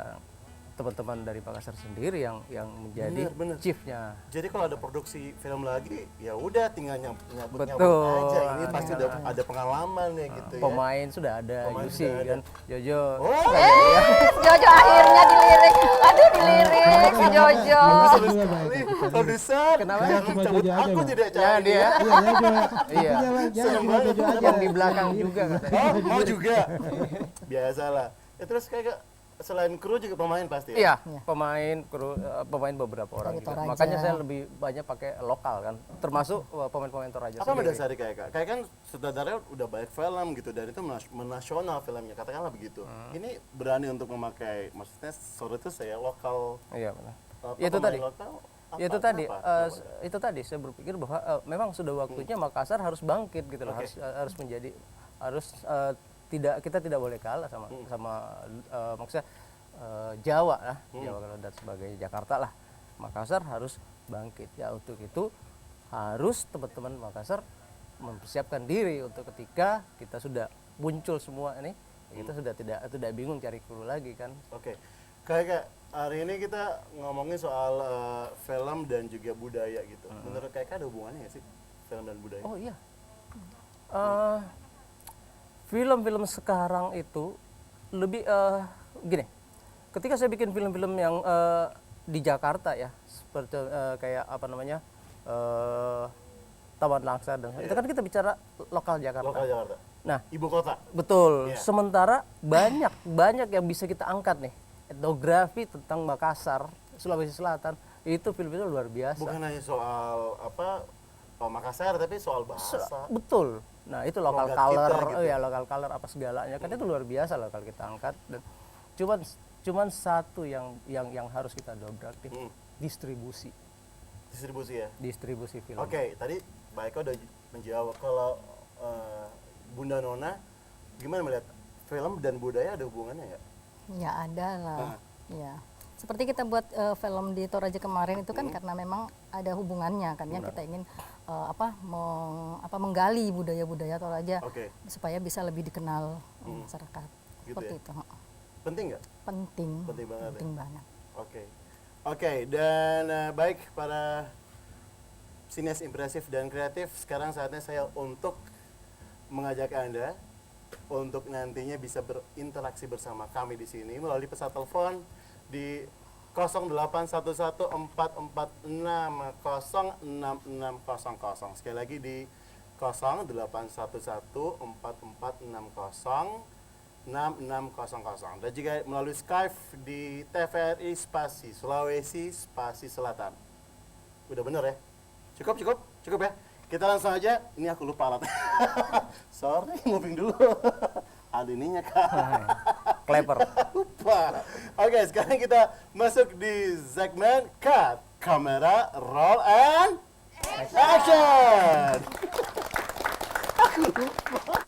Speaker 2: teman-teman dari Makassar sendiri yang menjadi
Speaker 1: Bener.
Speaker 2: chiefnya.
Speaker 1: Jadi kalau ada produksi film lagi, ya udah tinggal nyambut
Speaker 2: Betul.
Speaker 1: aja. Ini pasti udah ada pengalaman ya gitu ya.
Speaker 2: Pemain sudah ada,
Speaker 1: Pemain
Speaker 2: Yusi
Speaker 1: sudah ada.
Speaker 2: kan, Jojo.
Speaker 1: Oh,
Speaker 3: Jojo akhirnya dilirik. Aduh, dilirik si Jojo.
Speaker 1: seru sekali. Produser,
Speaker 2: Kenapa?
Speaker 1: jangan
Speaker 10: Cuma
Speaker 1: cabut
Speaker 10: Jojo aja,
Speaker 1: aku
Speaker 10: Bang.
Speaker 1: tidak
Speaker 2: Ya
Speaker 1: cari
Speaker 2: dia.
Speaker 10: Iya, ya, cuma.
Speaker 2: Iya.
Speaker 1: Seneng banget.
Speaker 2: Yang di belakang juga katanya.
Speaker 1: Oh, mau juga. Biasalah. Ya, terus kayak selain kru juga pemain pasti ya?
Speaker 2: Iya, pemain beberapa orang
Speaker 8: Dari
Speaker 2: juga.
Speaker 8: Toraja.
Speaker 2: Makanya saya lebih banyak pakai lokal kan, termasuk pemain-pemain Toraja
Speaker 1: Apa
Speaker 2: sendiri.
Speaker 1: mendasari kayak kan sutradaranya udah banyak film gitu dan itu menasional filmnya katakanlah begitu. Ini berani untuk memakai maksudnya sorry itu saya lokal.
Speaker 2: Iya benar.
Speaker 1: apa,
Speaker 2: Ya, itu
Speaker 1: pemain
Speaker 2: tadi.
Speaker 1: lokal, apa,
Speaker 2: Ya, itu tadi,
Speaker 1: kenapa?
Speaker 2: itu tadi saya berpikir bahwa memang sudah waktunya Makassar harus bangkit gitu loh,
Speaker 1: Oke.
Speaker 2: harus menjadi kita tidak boleh kalah sama maksudnya Jawa lah, Jawa kalau dan sebagainya, Jakarta lah. Makassar harus bangkit ya. Untuk itu harus teman-teman Makassar mempersiapkan diri untuk ketika kita sudah muncul semua ini, kita sudah tidak bingung cari kru lagi kan.
Speaker 1: Oke. Kayak hari ini kita ngomongin soal film dan juga budaya gitu. Menurut Kakak ada hubungannya nggak sih film dan budaya?
Speaker 2: Oh iya. Film-film sekarang itu lebih gini. Ketika saya bikin film-film yang di Jakarta ya, seperti kayak apa namanya Taman Langsa dan itu kan kita bicara lokal Jakarta.
Speaker 1: Lokal Jakarta.
Speaker 2: Nah,
Speaker 1: Ibu kota.
Speaker 2: betul.
Speaker 1: Iya.
Speaker 2: Sementara banyak yang bisa kita angkat nih. Etnografi tentang Makassar, Sulawesi Selatan itu film-film luar biasa.
Speaker 1: Bukan hanya soal apa Makassar tapi soal bahasa.
Speaker 2: Betul. Nah, itu lokal
Speaker 1: Logat
Speaker 2: color,
Speaker 1: kita gitu.
Speaker 2: ya lokal color apa segalanya kan itu luar biasa loh kalau kita angkat. Dan cuman satu yang harus kita dobrak nih, distribusi
Speaker 1: Distribusi ya.
Speaker 2: film.
Speaker 1: Oke, tadi Mbak Eka udah menjawab. Kalau Bunda Nona gimana melihat film dan budaya ada hubungannya ya?
Speaker 8: Ya ada lah. Ya. Seperti kita buat film di Toraja kemarin itu kan karena memang ada hubungannya kan ya, kita ingin menggali budaya-budaya Toraja
Speaker 1: Oke.
Speaker 8: supaya bisa lebih dikenal masyarakat.
Speaker 1: Gitu
Speaker 8: Seperti
Speaker 1: ya?
Speaker 8: itu.
Speaker 1: Penting nggak?
Speaker 8: Penting.
Speaker 1: Penting banget ya?
Speaker 8: Penting banget.
Speaker 1: Oke, dan baik para sinias impresif dan kreatif, sekarang saatnya saya untuk mengajak Anda untuk nantinya bisa berinteraksi bersama kami di sini melalui pesan telepon di 081144606600. Sekali lagi di 081144606600 dan juga melalui Skype di TVRI Spasi Sulawesi Spasi Selatan. Udah bener ya? Cukup ya? Kita langsung aja. Ini aku lupa alat. Sorry, moving dulu. Ada ininya Kak.
Speaker 2: Klepper.
Speaker 1: Lupa. Oke, sekarang kita masuk di segmen cut. Kamera, roll, and action. Aku lupa.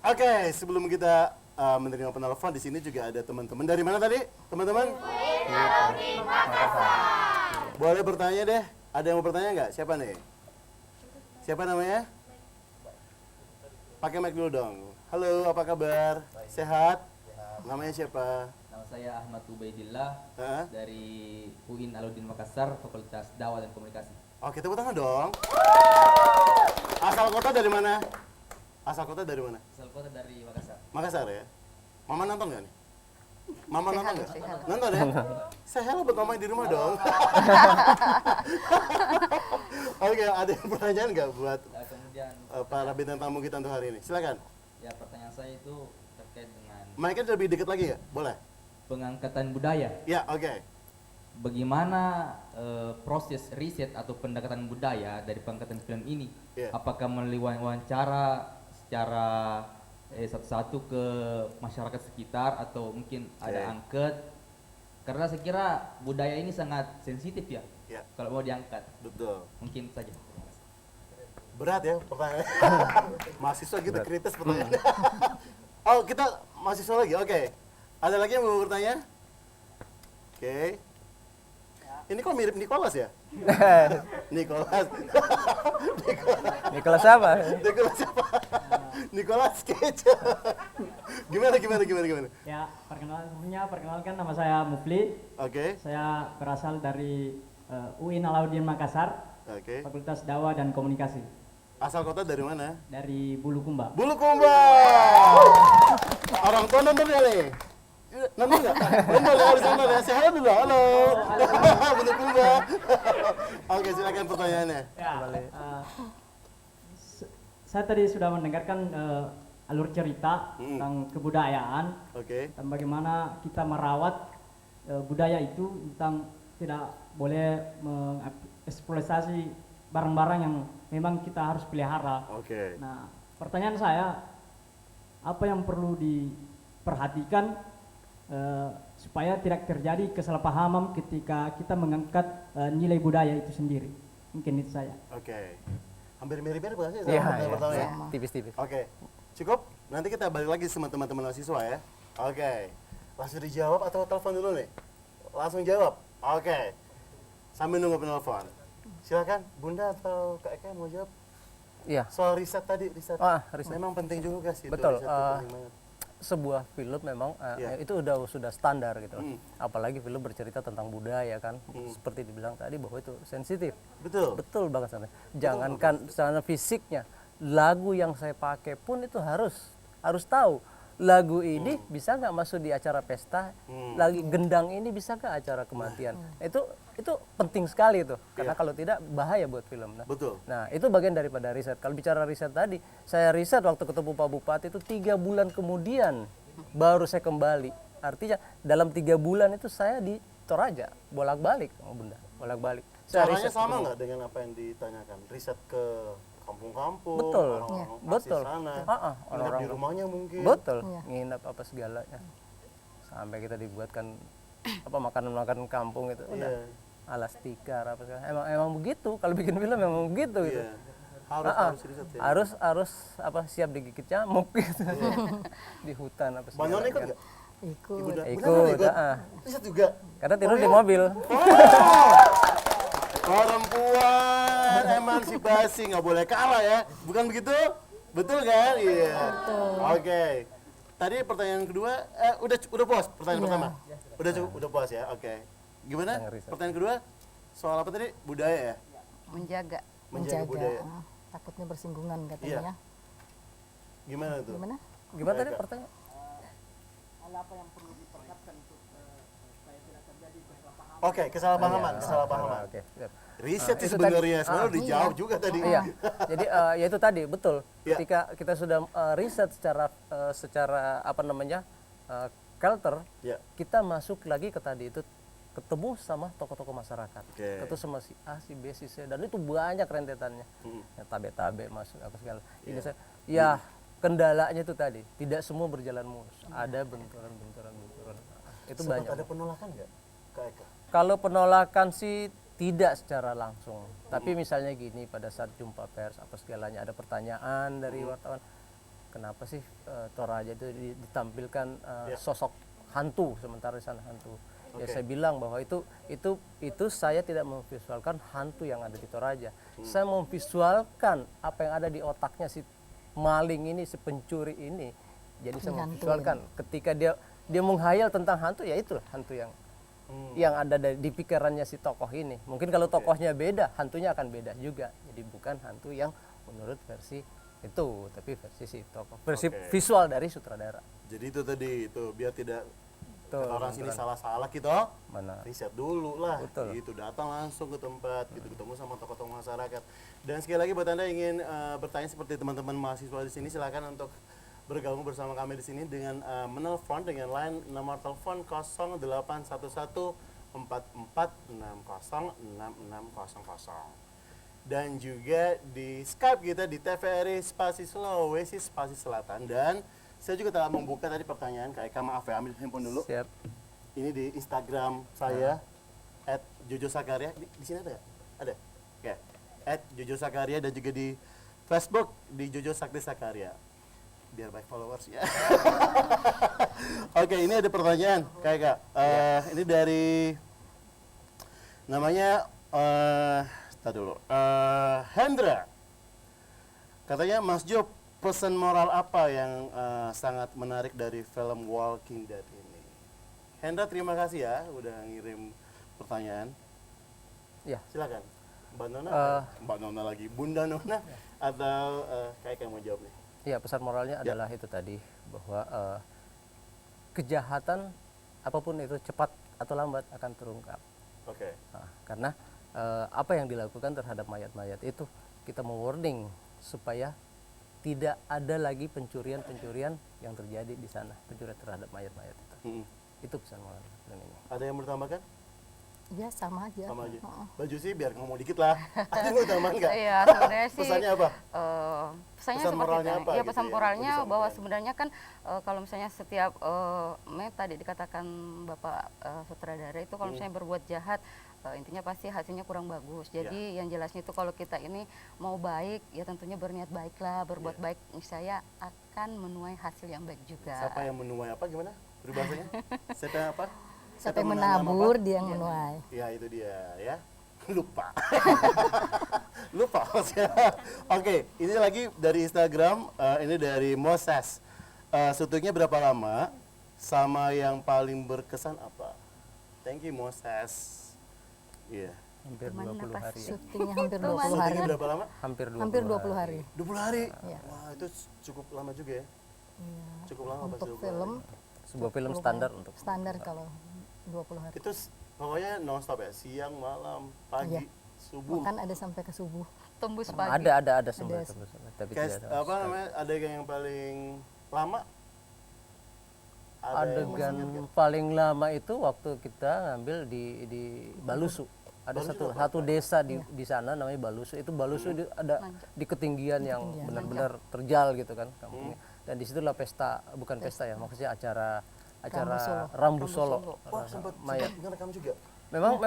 Speaker 1: Oke, sebelum kita menerima penelpon, di sini juga ada teman-teman. Dari mana tadi, teman-teman? Boleh bertanya deh. Ada yang mau bertanya nggak? Siapa nih? Siapa namanya? Pakai mic dulu dong. Halo, apa kabar? Sehat? Namanya siapa?
Speaker 11: Nama saya Ahmad Ubaidillah dari UIN Alauddin Makassar, Fakultas Dakwah dan Komunikasi.
Speaker 1: Oke, tepuk tangan dong. Asal kota dari mana? Asal kota dari mana?
Speaker 11: Asal kota dari Makassar.
Speaker 1: Makassar ya? Mama nonton nggak nih? Mama nonton nggak?
Speaker 3: Say hello.
Speaker 1: Nonton ya? Saya hello buat mama di rumah dong. Oke, ada yang pertanyaan nggak buat
Speaker 11: Kemudian
Speaker 1: para bintang tamu kita untuk hari ini? Silakan.
Speaker 11: ya pertanyaan saya itu terkait dengan
Speaker 1: Mic-nya lebih dekat lagi ya? Boleh?
Speaker 11: pengangkatan budaya.
Speaker 1: Ya, oke.
Speaker 11: Bagaimana proses riset atau pendekatan budaya dari pengangkatan film ini?
Speaker 1: Iya.
Speaker 11: Apakah melalui wawancara secara satu-satu ke masyarakat sekitar atau mungkin ada angket? Karena saya kira budaya ini sangat sensitif ya,
Speaker 1: Ya.
Speaker 11: kalau mau diangkat.
Speaker 1: Betul.
Speaker 11: Mungkin saja.
Speaker 1: Berat ya pertanyaan. Mahasiswa gitu kritis pertanyaan. Oh, kita mahasiswa lagi. Oke. Ada lagi yang mau bertanya? Oke. Ini kok mirip Nicholas ya? Nicholas.
Speaker 2: Nicholas siapa?
Speaker 1: Nicholas siapa? Nicholas Cage. Gimana?
Speaker 12: Ya, perkenalkan nama saya Mufli.
Speaker 1: Oke.
Speaker 12: Saya berasal dari UIN Alauddin Makassar,
Speaker 1: Oke.
Speaker 12: Fakultas Dakwah dan Komunikasi.
Speaker 1: Asal kota dari mana?
Speaker 12: Dari Bulukumba.
Speaker 1: Bulukumba. Orang tua nonton ya nih? Nonton nggak? Nonton ya, harus nonton ya. Say halo dulu, halo. Bulukumba. Oke, silakan pertanyaannya.
Speaker 12: Ya, saya tadi sudah mendengarkan alur cerita tentang kebudayaan
Speaker 1: Oke.
Speaker 12: dan bagaimana kita merawat budaya itu, tentang tidak boleh mengeksploitasi barang-barang yang memang kita harus pelihara.
Speaker 1: Oke.
Speaker 12: Nah, pertanyaan saya, apa yang perlu diperhatikan supaya tidak terjadi kesalahpahaman ketika kita mengangkat nilai budaya itu sendiri? Mungkin itu saya.
Speaker 1: Oke. Hampir mirip-mirip nggak sih?
Speaker 2: Iya,
Speaker 1: Pertanyaan pertama ya?
Speaker 2: tipis-tipis.
Speaker 1: Oke. Cukup? Nanti kita balik lagi sama teman-teman mahasiswa ya. Oke. Langsung dijawab atau telepon dulu nih? Langsung jawab. Oke. Sambil nunggu penelpon. Silakan, Bunda atau Kak Eka mau jawab?
Speaker 2: Iya.
Speaker 1: Soal riset tadi, riset.
Speaker 2: Riset.
Speaker 1: Memang penting juga sih.
Speaker 2: Betul.
Speaker 1: Riset itu penting banget.
Speaker 2: Sebuah film memang itu sudah standar gitu. Apalagi film bercerita tentang budaya kan, seperti dibilang tadi bahwa itu sensitif. Betul banget sana. Jangankan secara fisiknya, lagu yang saya pakai pun itu harus tahu lagu ini bisa nggak masuk di acara pesta, lagi gendang ini bisa nggak acara kematian. Itu penting sekali itu, karena kalau tidak bahaya buat film. Nah, itu bagian daripada riset. Kalau bicara riset tadi, saya riset waktu ketemu Pak Bupati itu 3 bulan kemudian baru saya kembali. Artinya dalam 3 bulan itu saya di Toraja bolak-balik, Bunda, bolak-balik.
Speaker 1: Caranya sama nggak dengan apa yang ditanyakan? Riset ke kampung-kampung,
Speaker 2: betul,
Speaker 1: orang-orang
Speaker 2: betul.
Speaker 1: sana,
Speaker 2: orang-orang
Speaker 1: di rumahnya mungkin.
Speaker 2: Betul, nginap apa segalanya. Sampai kita dibuatkan apa makanan-makanan kampung itu udah alas tikar apa segala. Emang begitu, kalau bikin film memang begitu gitu.
Speaker 1: Harus riset ya.
Speaker 2: Harus apa siap digigit nyamuk gitu. Di hutan apa segala.
Speaker 1: Bang ikut nggak?
Speaker 2: Ikut.
Speaker 1: Riset juga.
Speaker 2: Karena tidur di mobil.
Speaker 1: Perempuan emansipasi nggak boleh kalah ya, bukan begitu? Betul kan? Iya. Oke. Tadi pertanyaan kedua, udah puas pertanyaan pertama. Udah cukup, udah puas ya. Oke. Gimana? Pertanyaan kedua soal apa tadi? Budaya ya?
Speaker 3: Menjaga
Speaker 1: budaya.
Speaker 8: Takutnya bersinggungan katanya.
Speaker 1: Gimana tuh?
Speaker 2: Gimana tadi pertanyaan?
Speaker 12: Apa yang perlu diperhatikan untuk supaya tidak terjadi kesalahpahaman?
Speaker 1: Oke, kesalahpahaman.
Speaker 2: Oke.
Speaker 1: Riset sih sebenarnya udah dijawab juga tadi.
Speaker 2: Iya. Jadi ya itu tadi betul. Ketika kita sudah riset secara apa namanya culture, kita masuk lagi ke tadi itu ke ketemu sama tokoh-tokoh masyarakat,
Speaker 1: Oke.
Speaker 2: ketemu sama si A, si B, si C, dan itu banyak rentetannya, ya, tabe-tabe masuk apa segala. Ini saya, ya kendalanya itu tadi, tidak semua berjalan mulus, ada benturan. Itu
Speaker 1: Sempat
Speaker 2: banyak.
Speaker 1: ada penolakan nggak, Kak Eka?
Speaker 2: Kalau penolakan sih tidak secara langsung, tapi misalnya gini, pada saat jumpa pers apa segalanya ada pertanyaan dari wartawan, kenapa sih Toraja itu ditampilkan sosok hantu sementara di sana hantu? Ya
Speaker 1: Oke.
Speaker 2: saya bilang bahwa itu saya tidak memvisualkan hantu yang ada di Toraja. Saya memvisualkan apa yang ada di otaknya si maling ini, si pencuri ini. Jadi saya
Speaker 8: Hantu
Speaker 2: memvisualkan ketika dia menghayal tentang hantu, ya itulah hantu yang ada di pikirannya si tokoh ini. Mungkin kalau tokohnya beda, hantunya akan beda juga. Jadi bukan hantu yang menurut versi itu, tapi versi si tokoh, versi visual dari sutradara.
Speaker 1: Jadi itu tadi, itu biar tidak
Speaker 2: Betul,
Speaker 1: orang sini
Speaker 2: betul.
Speaker 1: salah-salah kita
Speaker 2: Mana?
Speaker 1: riset dulu lah.
Speaker 2: Betul.
Speaker 1: Gitu, datang langsung ke tempat, gitu, ketemu sama tokoh-tokoh masyarakat. Dan sekali lagi buat Anda yang ingin bertanya seperti teman-teman mahasiswa di sini, silakan untuk bergabung bersama kami di sini dengan menelpon dengan line nomor telepon 0811 4460 6600. Dan juga di Skype kita di TVRI Spasi Sulawesi Spasi Selatan. Dan saya juga telah membuka tadi pertanyaan Kak Eka, maaf ya, ambil handphone dulu.
Speaker 2: Siap.
Speaker 1: Ini di Instagram saya @jojosakaria. Di sini ada nggak? Ada. Oke. @jojosakaria dan juga di Facebook di Jojo Sakti Sakaria. Biar baik followers ya. Oke, ini ada pertanyaan Kak Eka. Ini dari namanya tar dulu. Hendra. Katanya Mas Jo, pesan moral apa yang sangat menarik dari film Walking Dead ini? Hendra, terima kasih ya udah ngirim pertanyaan.
Speaker 2: Ya.
Speaker 1: Silakan. Mbak Nona lagi, Bunda Nona atau Kak Eka yang mau jawab nih?
Speaker 2: Ya, pesan moralnya adalah itu tadi, bahwa kejahatan apapun itu cepat atau lambat akan terungkap.
Speaker 1: Oke.
Speaker 2: Nah, karena apa yang dilakukan terhadap mayat-mayat itu, kita mewarning supaya tidak ada lagi pencurian-pencurian yang terjadi di sana, pencurian terhadap mayat-mayat itu. Itu pesan moral film ini.
Speaker 1: Ada yang mau ditambahkan?
Speaker 8: Ya sama aja.
Speaker 1: Sama aja. Baju sih biar ngomong dikit lah. Ada yang mau ditambahkan nggak?
Speaker 13: Iya, sebenarnya sih.
Speaker 1: Pesannya apa?
Speaker 13: Pesannya
Speaker 1: Pesan
Speaker 13: seperti
Speaker 1: moralnya
Speaker 13: itu.
Speaker 1: apa
Speaker 13: Iya,
Speaker 1: gitu
Speaker 13: pesan
Speaker 1: ya,
Speaker 13: moralnya
Speaker 1: mau
Speaker 13: bahwa
Speaker 1: disampaikan?
Speaker 13: sebenarnya kan kalau misalnya setiap tadi dikatakan Bapak sutradara itu kalau misalnya berbuat jahat, intinya pasti hasilnya kurang bagus. Jadi yang jelasnya itu kalau kita ini mau baik, ya tentunya berniat baiklah, berbuat baik, niscaya akan menuai hasil yang baik juga.
Speaker 1: Siapa yang menuai apa, gimana peribahasanya? Siapa yang apa?
Speaker 8: Siapa yang
Speaker 1: menanam
Speaker 8: menabur,
Speaker 1: apa?
Speaker 8: dia yang menuai.
Speaker 1: Ya itu dia ya. Lupa. Lupa. Oke, ini lagi dari Instagram, ini dari Moses. Syutingnya berapa lama? Sama yang paling berkesan apa? Thank you Moses. Iya.
Speaker 2: Hampir 20 hari.
Speaker 8: Syutingnya hampir 20 hari.
Speaker 1: Syutingnya berapa lama?
Speaker 2: Hampir 20
Speaker 8: Hampir 20 hari.
Speaker 1: 20 hari?
Speaker 8: Iya.
Speaker 1: Wah, itu cukup lama juga ya.
Speaker 8: Iya.
Speaker 1: Cukup lama
Speaker 8: Untuk
Speaker 1: pasti 20
Speaker 8: film
Speaker 1: hari.
Speaker 2: Sebuah film
Speaker 8: 20
Speaker 2: standar
Speaker 8: hari.
Speaker 2: untuk
Speaker 8: standar kalau 20 hari.
Speaker 1: Itu pokoknya non stop ya, siang, malam, pagi,
Speaker 8: Iya.
Speaker 1: subuh.
Speaker 8: Bahkan ada sampai ke subuh.
Speaker 13: Tembus
Speaker 2: ada sebenarnya
Speaker 8: Ada.
Speaker 2: tapi
Speaker 1: Kayak
Speaker 2: tidak ada
Speaker 1: apa namanya, adegan yang paling lama? Ada yang
Speaker 2: adegan
Speaker 1: masih ingat nggak?
Speaker 2: paling lama itu waktu kita ngambil di Balusu. Ada
Speaker 1: Balusu apa?
Speaker 2: satu desa di sana namanya Balusu. Itu Balusu ada di ketinggian yang benar-benar terjal gitu kan kampungnya. Dan di situlah pesta, bukan pesta ya, maksudnya acara Rambu Solo.
Speaker 1: Wah, sempat
Speaker 2: mayat.
Speaker 1: ngerekam juga.
Speaker 2: Memang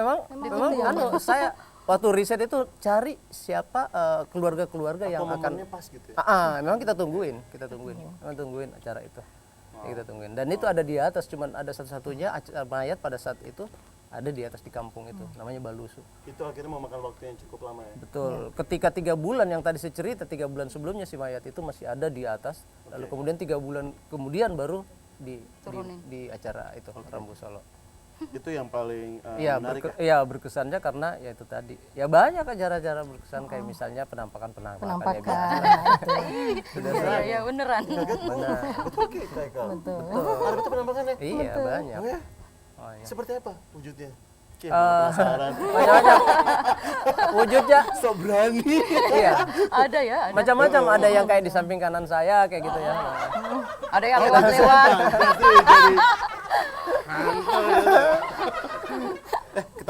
Speaker 2: saya waktu riset itu cari siapa keluarga-keluarga yang
Speaker 1: Atau
Speaker 2: akan
Speaker 1: momennya pas gitu ya?
Speaker 2: memang kita tungguin, memang tungguin acara itu. Kita tungguin. Dan itu ada di atas, cuman ada satu-satunya mayat pada saat itu ada di atas di kampung itu, namanya Balusu.
Speaker 1: Itu akhirnya memakan waktu yang cukup lama ya?
Speaker 2: Betul. Ketika 3 bulan yang tadi saya cerita, 3 bulan sebelumnya si mayat itu masih ada di atas, lalu kemudian 3 bulan kemudian baru di acara itu Rambu Solo.
Speaker 1: Itu yang paling
Speaker 2: Iya,
Speaker 1: menarik
Speaker 2: berkesannya karena ya itu tadi. Ya banyak acara-acara berkesan kayak misalnya penampakan ya
Speaker 8: Penampakan.
Speaker 13: Ya beneran.
Speaker 1: Benar. Betul Kak.
Speaker 8: Betul.
Speaker 1: Ada betul penampakannya?
Speaker 2: Iya, banyak.
Speaker 1: Oh ya?
Speaker 2: Oh, iya.
Speaker 1: Seperti apa wujudnya? Penasaran.
Speaker 2: Banyak wujudnya
Speaker 1: so berani.
Speaker 2: Iya.
Speaker 13: Ada ya, ada.
Speaker 2: Macam-macam, ada yang kayak di samping kanan saya kayak gitu ya.
Speaker 13: Ada yang lewat-lewat.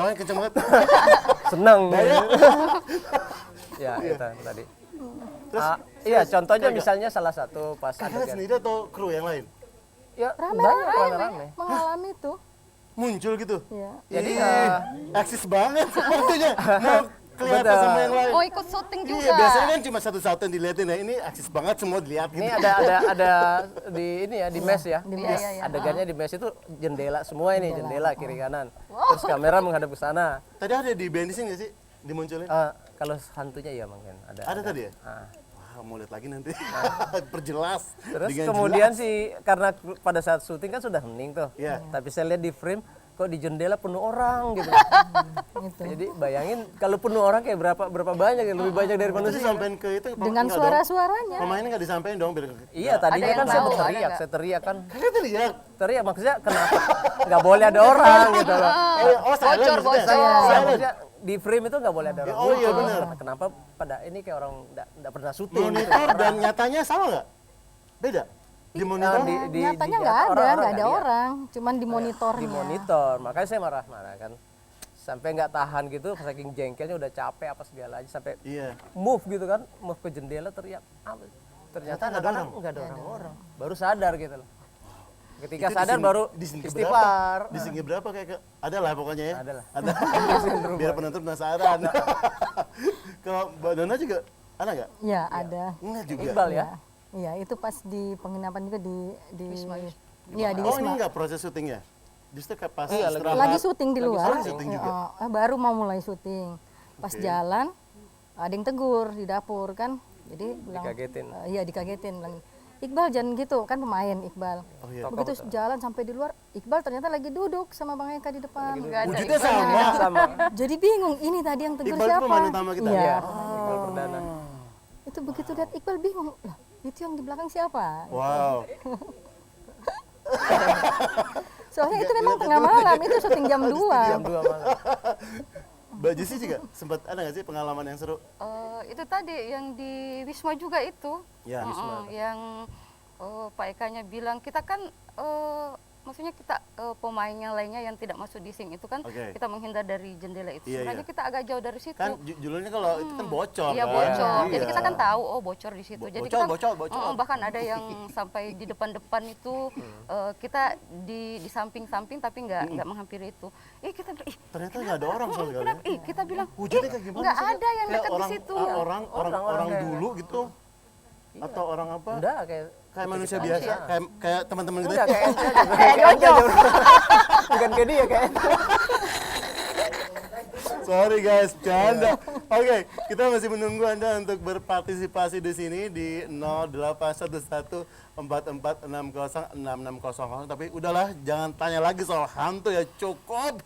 Speaker 1: ketawanya kenceng banget.
Speaker 2: Senang.
Speaker 1: Banyak.
Speaker 2: Ya, itu tadi.
Speaker 1: Terus,
Speaker 2: Iya, contohnya
Speaker 1: Kakak-
Speaker 2: misalnya salah satu pas
Speaker 1: Kakak
Speaker 2: adegan.
Speaker 1: sendiri atau kru yang lain?
Speaker 2: Ya,
Speaker 8: Rame-rame
Speaker 2: banyak rame-rame.
Speaker 8: mengalami itu.
Speaker 1: Muncul gitu?
Speaker 8: Iya.
Speaker 2: Jadi,
Speaker 1: eksis banget waktunya. Mau kelihatan
Speaker 2: Betul.
Speaker 1: sama yang lain.
Speaker 13: Mau ikut syuting juga.
Speaker 1: Iya, biasanya kan cuma satu-satu yang dilihatin. Nah, ini eksis banget semua dilihat gitu.
Speaker 2: Ini ada di ini ya, di mes ya.
Speaker 8: Di
Speaker 13: mes.
Speaker 2: Adegannya di mes itu jendela semua ini, jendela kiri kanan. Terus kamera menghadap ke sana.
Speaker 1: Tadi ada di bensin nggak sih? Dimunculin?
Speaker 2: Kalau hantunya ya mungkin ada.
Speaker 1: Ada tadi ya? Wah, mau lihat lagi nanti. Perjelas.
Speaker 2: Terus
Speaker 1: Dengan
Speaker 2: kemudian
Speaker 1: jelas.
Speaker 2: sih karena pada saat syuting kan sudah hening tuh.
Speaker 1: Iya.
Speaker 2: Tapi saya lihat di frame kok di jendela penuh orang gitu. Jadi bayangin kalau penuh orang kayak berapa banyak ya, lebih banyak dari
Speaker 1: Itu
Speaker 2: manusia.
Speaker 1: disampein ke itu
Speaker 8: Dengan
Speaker 1: enggak
Speaker 8: suara-suaranya.
Speaker 1: dong? Pemainnya nggak disampein dong biar
Speaker 2: Iya, tadinya
Speaker 13: Ada yang
Speaker 2: kan saya
Speaker 13: tahu,
Speaker 2: berteriak,
Speaker 13: ada nggak?
Speaker 2: saya teriak kan.
Speaker 1: Kakak teriak.
Speaker 2: Teriak maksudnya kenapa nggak boleh ada orang gitu loh.
Speaker 1: Oh, silent
Speaker 13: Bocor,
Speaker 1: maksudnya?
Speaker 13: bocor.
Speaker 2: Iya,
Speaker 1: Silent.
Speaker 2: maksudnya di frame itu nggak boleh ada orang.
Speaker 1: Oh iya,
Speaker 2: muncul.
Speaker 1: benar.
Speaker 2: Kenapa pada ini kayak orang nggak pernah syuting gitu.
Speaker 1: Monitor dan nyatanya sama nggak? Beda? Di monitor?
Speaker 8: Nyatanya
Speaker 2: di
Speaker 8: nggak
Speaker 2: nyata
Speaker 8: ada,
Speaker 2: orang-orang
Speaker 8: nggak ada
Speaker 2: nggak lihat.
Speaker 8: orang, cuman di monitornya.
Speaker 2: Di monitor, makanya saya marah-marah kan. Sampai nggak tahan gitu, saking jengkelnya udah capek apa segala aja sampai
Speaker 1: Iya.
Speaker 2: move gitu kan, move ke jendela teriak. Ternyata
Speaker 1: nggak ada orang?
Speaker 2: nggak ada orang. Baru sadar gitu loh. Ketika
Speaker 1: Itu
Speaker 2: sadar
Speaker 1: di sini-
Speaker 2: baru
Speaker 1: di sini
Speaker 2: istighfar.
Speaker 1: Di sini berapa kayak ada lah pokoknya ya.
Speaker 2: Ada lah.
Speaker 1: Ada. Biar penonton penasaran. Kalau Mbak Dona juga ada nggak?
Speaker 8: Iya, ada.
Speaker 1: Enggak juga.
Speaker 2: Iqbal ya.
Speaker 8: Iya, itu pas di penginapan juga di
Speaker 13: Wisma.
Speaker 8: Iya, di
Speaker 1: Oh,
Speaker 8: Wisma.
Speaker 1: ini enggak proses syutingnya? Justru kayak pas
Speaker 2: Iya,
Speaker 1: istirahat.
Speaker 8: Lagi syuting di
Speaker 1: Lagi
Speaker 8: luar.
Speaker 1: syuting juga.
Speaker 8: Baru mau mulai syuting. Pas
Speaker 1: Oke.
Speaker 8: jalan ada yang tegur di dapur kan. Jadi bilang
Speaker 2: Dikagetin.
Speaker 8: Iya, dikagetin bilang, "Iqbal jangan gitu." Kan pemain Iqbal.
Speaker 1: Oh, iya.
Speaker 8: Begitu jalan sampai di luar, Iqbal ternyata lagi duduk sama Bang Eka di depan.
Speaker 13: Nggak ada
Speaker 1: Wujudnya
Speaker 13: iklannya.
Speaker 1: sama.
Speaker 8: Jadi bingung, ini tadi yang tegur
Speaker 1: Iqbal itu
Speaker 8: siapa?
Speaker 1: pemain utama kita?
Speaker 8: Iya.
Speaker 2: Iqbal Perdana.
Speaker 8: Itu begitu lihat Iqbal bingung. Lah, itu yang di belakang siapa?
Speaker 1: Wow.
Speaker 8: Soalnya itu memang tengah malam, itu syuting jam 2.
Speaker 2: Jam 2 malam.
Speaker 1: Mbak Jessy juga sempat ada nggak sih pengalaman yang seru?
Speaker 13: Itu tadi yang di Wisma juga itu.
Speaker 1: Ya,
Speaker 13: Yang Pak Ekanya bilang kita kan maksudnya kita pemainnya lainnya yang tidak masuk di sing itu kan
Speaker 1: Oke.
Speaker 13: kita menghindar dari jendela itu.
Speaker 1: Iya,
Speaker 13: Sebenarnya
Speaker 1: iya.
Speaker 13: kita agak jauh dari situ.
Speaker 1: Kan judulnya kalau itu kan bocor
Speaker 13: Iya
Speaker 1: kan?
Speaker 13: bocor. Jadi
Speaker 1: Iya.
Speaker 13: kita kan tahu oh bocor di situ. Jadi
Speaker 1: Bocor,
Speaker 13: kita
Speaker 1: bocor.
Speaker 13: bahkan ada yang sampai di depan-depan itu kita di samping-samping tapi nggak menghampiri itu. Kita bilang, ih
Speaker 1: Ternyata nggak ada orang sama sekali.
Speaker 13: kenapa? Kita bilang,
Speaker 1: Wujudnya kayak gimana
Speaker 13: nggak
Speaker 1: sih?
Speaker 13: ada yang
Speaker 1: Kayak
Speaker 13: dekat di
Speaker 1: orang,
Speaker 13: situ.
Speaker 1: orang
Speaker 2: kayak-
Speaker 1: dulu gitu? Atau orang apa?
Speaker 2: Udah kayak
Speaker 1: Kayak manusia biasa, kayak teman-teman gitu.
Speaker 2: Enggak kayak ente aja. Kayak ente aja. Bukan kayak dia kayak ente.
Speaker 1: Sorry guys, canda. Oke, kita masih menunggu Anda untuk berpartisipasi di sini di 081144606660. Tapi udahlah, jangan tanya lagi soal hantu ya, cukup.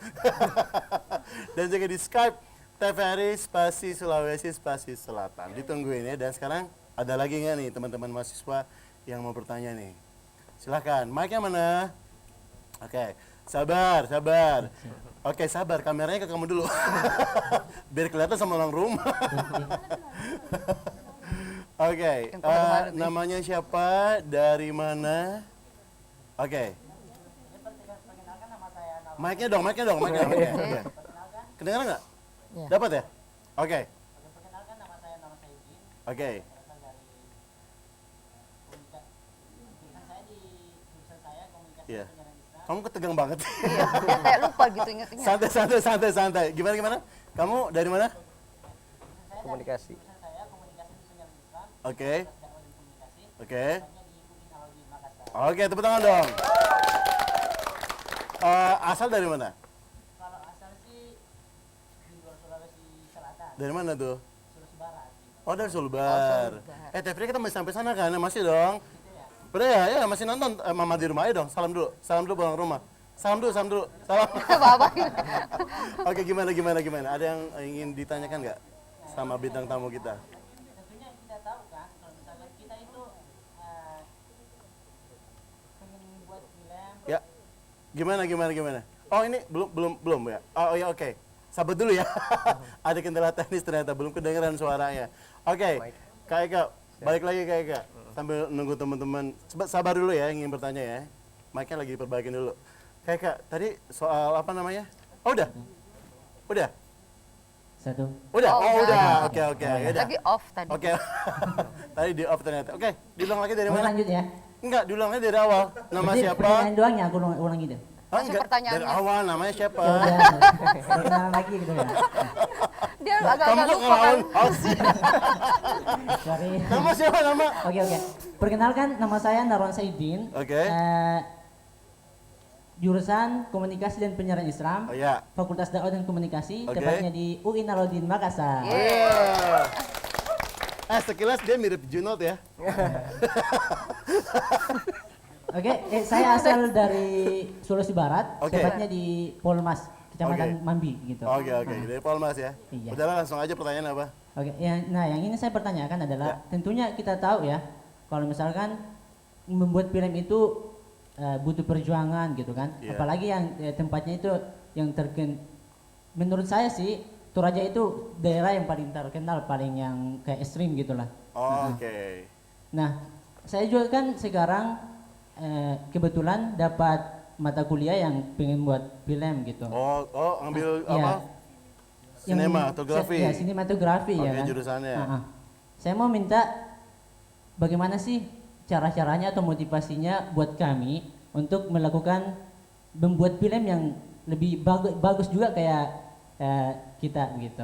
Speaker 1: Dan juga di Skype TVRI Spasi Sulawesi Spasi Selatan. Ditungguin ya. Dan sekarang ada lagi nggak nih teman-teman mahasiswa yang mau bertanya nih? Silahkan, mic-nya mana? Oke, sabar. Oke, sabar, kameranya ke kamu dulu. Biar kelihatan sama orang rumah. Oke, namanya siapa? Dari mana? Oke. Mic-nya dong. Iya. Kedengaran nggak?
Speaker 8: Iya.
Speaker 1: Dapat ya? Oke. Oke. Iya. Kamu ketegang banget.
Speaker 13: Iya, dia kayak lupa gitu ingat-ingat.
Speaker 1: Santai. Gimana? Kamu dari mana?
Speaker 2: Komunikasi.
Speaker 1: Oke. Oke, tepuk tangan dong. Asal dari mana?
Speaker 14: Kalau asal sih di luar Sulawesi Selatan.
Speaker 1: Dari mana tuh?
Speaker 14: Sulawesi Barat.
Speaker 1: Oh, dari Sulbar. TVRI kita masih sampai sana kan? Masih dong. Udah ya, masih nonton. Mama di rumah aja dong. Salam dulu pulang rumah. Salam dulu. Salam. Oke, gimana? Ada yang ingin ditanyakan nggak sama bintang tamu kita?
Speaker 14: Tentunya kita tahu kan kalau misalnya kita itu pengen buat film.
Speaker 1: Ya. Gimana? Oh, ini belum ya. Oh ya, oke. Sabar dulu ya. Ada kendala teknis ternyata belum kedengeran suaranya. Oke. Kak Eka, balik lagi Kak Eka. Sambil nunggu teman-teman. Sabar dulu ya yang ingin bertanya ya. Mic-nya lagi perbaikin dulu. Kak Eka, tadi soal apa namanya? Oh, udah. Udah?
Speaker 15: Satu.
Speaker 1: Udah?
Speaker 13: Oh,
Speaker 1: Oh,
Speaker 13: udah.
Speaker 1: udah. Oke, oke. Yaudah.
Speaker 13: Lagi off tadi.
Speaker 1: Oke. Tadi di off ternyata. Oke, diulang lagi dari
Speaker 15: Mau
Speaker 1: mana?
Speaker 15: lanjut ya?
Speaker 1: Enggak, diulang lagi dari awal. Nama
Speaker 15: Berarti
Speaker 1: siapa?
Speaker 15: pertanyaan doangnya aku ulang gitu.
Speaker 1: Ah, enggak. Dari awal namanya siapa?
Speaker 15: Perkenalan lagi gitu ya.
Speaker 13: Dia
Speaker 1: Kamu
Speaker 13: agak-agak
Speaker 1: kok
Speaker 13: lupa kan.
Speaker 1: ngelawan host sih?
Speaker 15: Sorry.
Speaker 1: Nama siapa nama?
Speaker 15: Oke. Perkenalkan nama saya Narwan Saidin.
Speaker 1: Oke.
Speaker 15: Jurusan Komunikasi dan Penyiaran Islam.
Speaker 1: Oh ya.
Speaker 15: Fakultas Dakwah dan Komunikasi,
Speaker 1: Oke.
Speaker 15: tepatnya di UI Narodin Makassar.
Speaker 1: Sekilas dia mirip Junot ya.
Speaker 15: Oke, saya asal dari Sulawesi Barat,
Speaker 1: Oke.
Speaker 15: tepatnya di Polmas, Kecamatan
Speaker 1: Oke.
Speaker 15: Mambi gitu.
Speaker 1: Oke,
Speaker 15: Nah,
Speaker 1: dari Polmas ya.
Speaker 15: Iya.
Speaker 1: Udahlah langsung aja pertanyaan apa?
Speaker 15: Oke, nah yang ini saya pertanyakan adalah tentunya kita tahu ya, kalau misalkan membuat film itu butuh perjuangan gitu kan,
Speaker 1: Iya.
Speaker 15: apalagi yang tempatnya itu yang menurut saya sih Toraja itu daerah yang paling terkenal, paling yang kayak ekstrim gitulah.
Speaker 1: Oh, oke.
Speaker 15: Nah, saya juga kan sekarang kebetulan dapat mata kuliah yang pengen buat film gitu.
Speaker 1: Oh, ambil
Speaker 15: Iya.
Speaker 1: apa? Sinematografi.
Speaker 15: Ya, sinematografi ya
Speaker 1: Oke,
Speaker 15: kan.
Speaker 1: jurusannya.
Speaker 15: Saya mau minta bagaimana sih cara-caranya atau motivasinya buat kami untuk membuat film yang lebih bagus juga kayak kita gitu.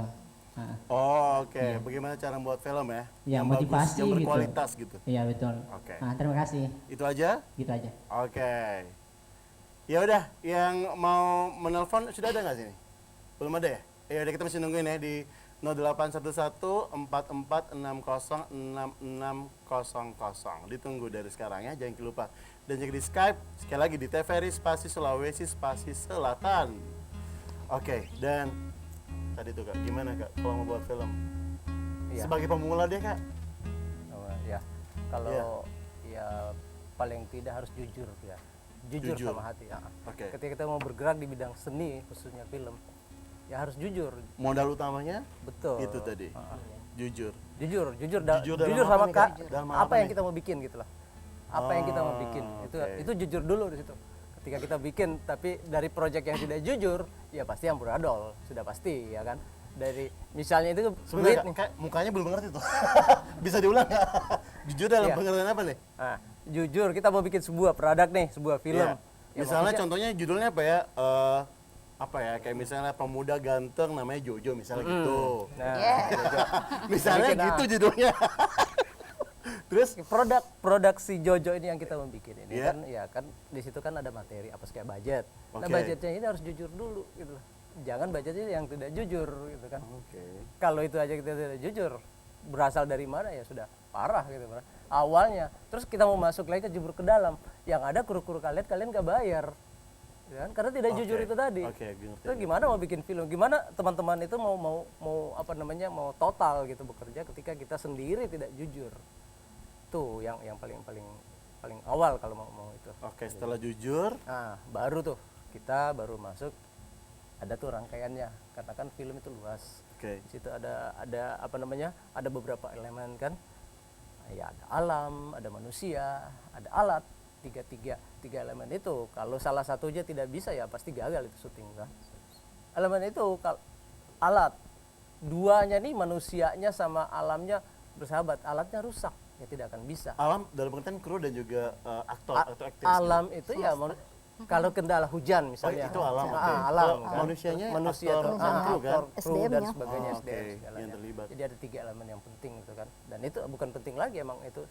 Speaker 1: Oh, oke. Bagaimana cara membuat film ya?
Speaker 15: Ya,
Speaker 1: yang
Speaker 15: motivasi
Speaker 1: bagus, yang
Speaker 15: gitu.
Speaker 1: berkualitas gitu.
Speaker 15: Iya, betul.
Speaker 1: Oke.
Speaker 15: Nah, terima kasih.
Speaker 1: Itu aja?
Speaker 15: Gitu aja.
Speaker 1: Oke. Ya udah, yang mau menelpon sudah ada nggak sini? Belum ada ya? Ya udah, kita masih nungguin ya di 0811-4460-6600. Ditunggu dari sekarang ya, jangan lupa. Dan juga di Skype, sekali lagi di TVRI spasi Sulawesi spasi Selatan. Oke, dan tadi tuh Kak, gimana Kak kalau mau buat film?
Speaker 2: Iya.
Speaker 1: Sebagai pemula deh Kak.
Speaker 2: Ya, kalau ya paling tidak harus jujur ya. Jujur sama hati ya.
Speaker 1: Oke.
Speaker 2: Ketika kita mau bergerak di bidang seni, khususnya film, ya harus jujur.
Speaker 1: Modal utamanya?
Speaker 2: Betul.
Speaker 1: Itu tadi. Jujur.
Speaker 2: Jujur
Speaker 1: dalam
Speaker 2: sama
Speaker 1: apa nih,
Speaker 2: Kak.
Speaker 1: Kak? Dalam
Speaker 2: Apa
Speaker 1: apa
Speaker 2: yang
Speaker 1: nih?
Speaker 2: kita mau bikin gitu lah. Apa yang kita mau bikin. Itu jujur dulu di situ. Ketika kita bikin tapi dari proyek yang tidak jujur, ya pasti yang beradol, sudah pasti ya kan. Dari misalnya itu
Speaker 1: Sebenarnya
Speaker 2: duit nih.
Speaker 1: Kak, mukanya belum ngerti tuh. Bisa diulang nggak? Jujur dalam
Speaker 2: Iya.
Speaker 1: pengertian apa nih?
Speaker 2: Nah, jujur kita mau bikin sebuah produk nih, sebuah film.
Speaker 1: Iya.
Speaker 2: Ya,
Speaker 1: Misalnya
Speaker 2: maksudnya-
Speaker 1: contohnya judulnya apa ya? Apa ya? Kayak misalnya pemuda ganteng namanya Jojo misalnya gitu.
Speaker 2: Nah,
Speaker 1: Jojo. Misalnya
Speaker 2: Bikin,
Speaker 1: gitu judulnya. Terus
Speaker 2: produk si Jojo ini yang kita mau bikin ini
Speaker 1: Iya.
Speaker 2: kan ya kan di situ kan ada materi apa sih kayak budget. Nah,
Speaker 1: Oke.
Speaker 2: budgetnya ini harus jujur dulu gitu loh. Jangan budgetnya yang tidak jujur gitu kan.
Speaker 1: Oke.
Speaker 2: Kalau itu aja kita tidak jujur, berasal dari mana ya sudah parah gitu kan. Awalnya, terus kita mau masuk lagi ke jebur ke dalam, yang ada kru-kru kalian nggak bayar. Ya kan? Karena tidak jujur itu tadi.
Speaker 1: Oke, ngerti.
Speaker 2: Terus gimana mau bikin film? Gimana teman-teman itu mau apa namanya mau total gitu bekerja ketika kita sendiri tidak jujur? Tuh yang paling awal kalau mau itu.
Speaker 1: Oke, setelah jujur,
Speaker 2: Nah, baru tuh kita baru masuk ada tuh rangkaiannya karena kan film itu luas.
Speaker 1: Oke.
Speaker 2: Di situ ada apa namanya? Ada beberapa elemen kan. Ya ada alam, ada manusia, ada alat. Tiga elemen itu kalau salah satu aja tidak bisa ya pasti gagal itu syuting kan. Elemen itu alat. Duanya nih manusianya sama alamnya bersahabat. Alatnya rusak ya tidak akan bisa.
Speaker 1: alam dalam pengertian kru dan juga aktor atau aktris.
Speaker 2: Alam itu ya kalau kendala hujan misalnya.
Speaker 1: itu alam, oke.
Speaker 2: Alam
Speaker 1: Kalau
Speaker 2: kan.
Speaker 1: manusianya
Speaker 2: manusia
Speaker 1: aktor,
Speaker 2: tuh,
Speaker 1: kru kan?
Speaker 2: kru dan
Speaker 3: SDM-nya.
Speaker 2: sebagainya
Speaker 1: Oh,
Speaker 2: SDM
Speaker 1: oke.
Speaker 2: segalanya.
Speaker 1: Yang terlibat.
Speaker 2: Jadi ada 3 elemen yang penting gitu kan. Dan itu bukan penting lagi emang itu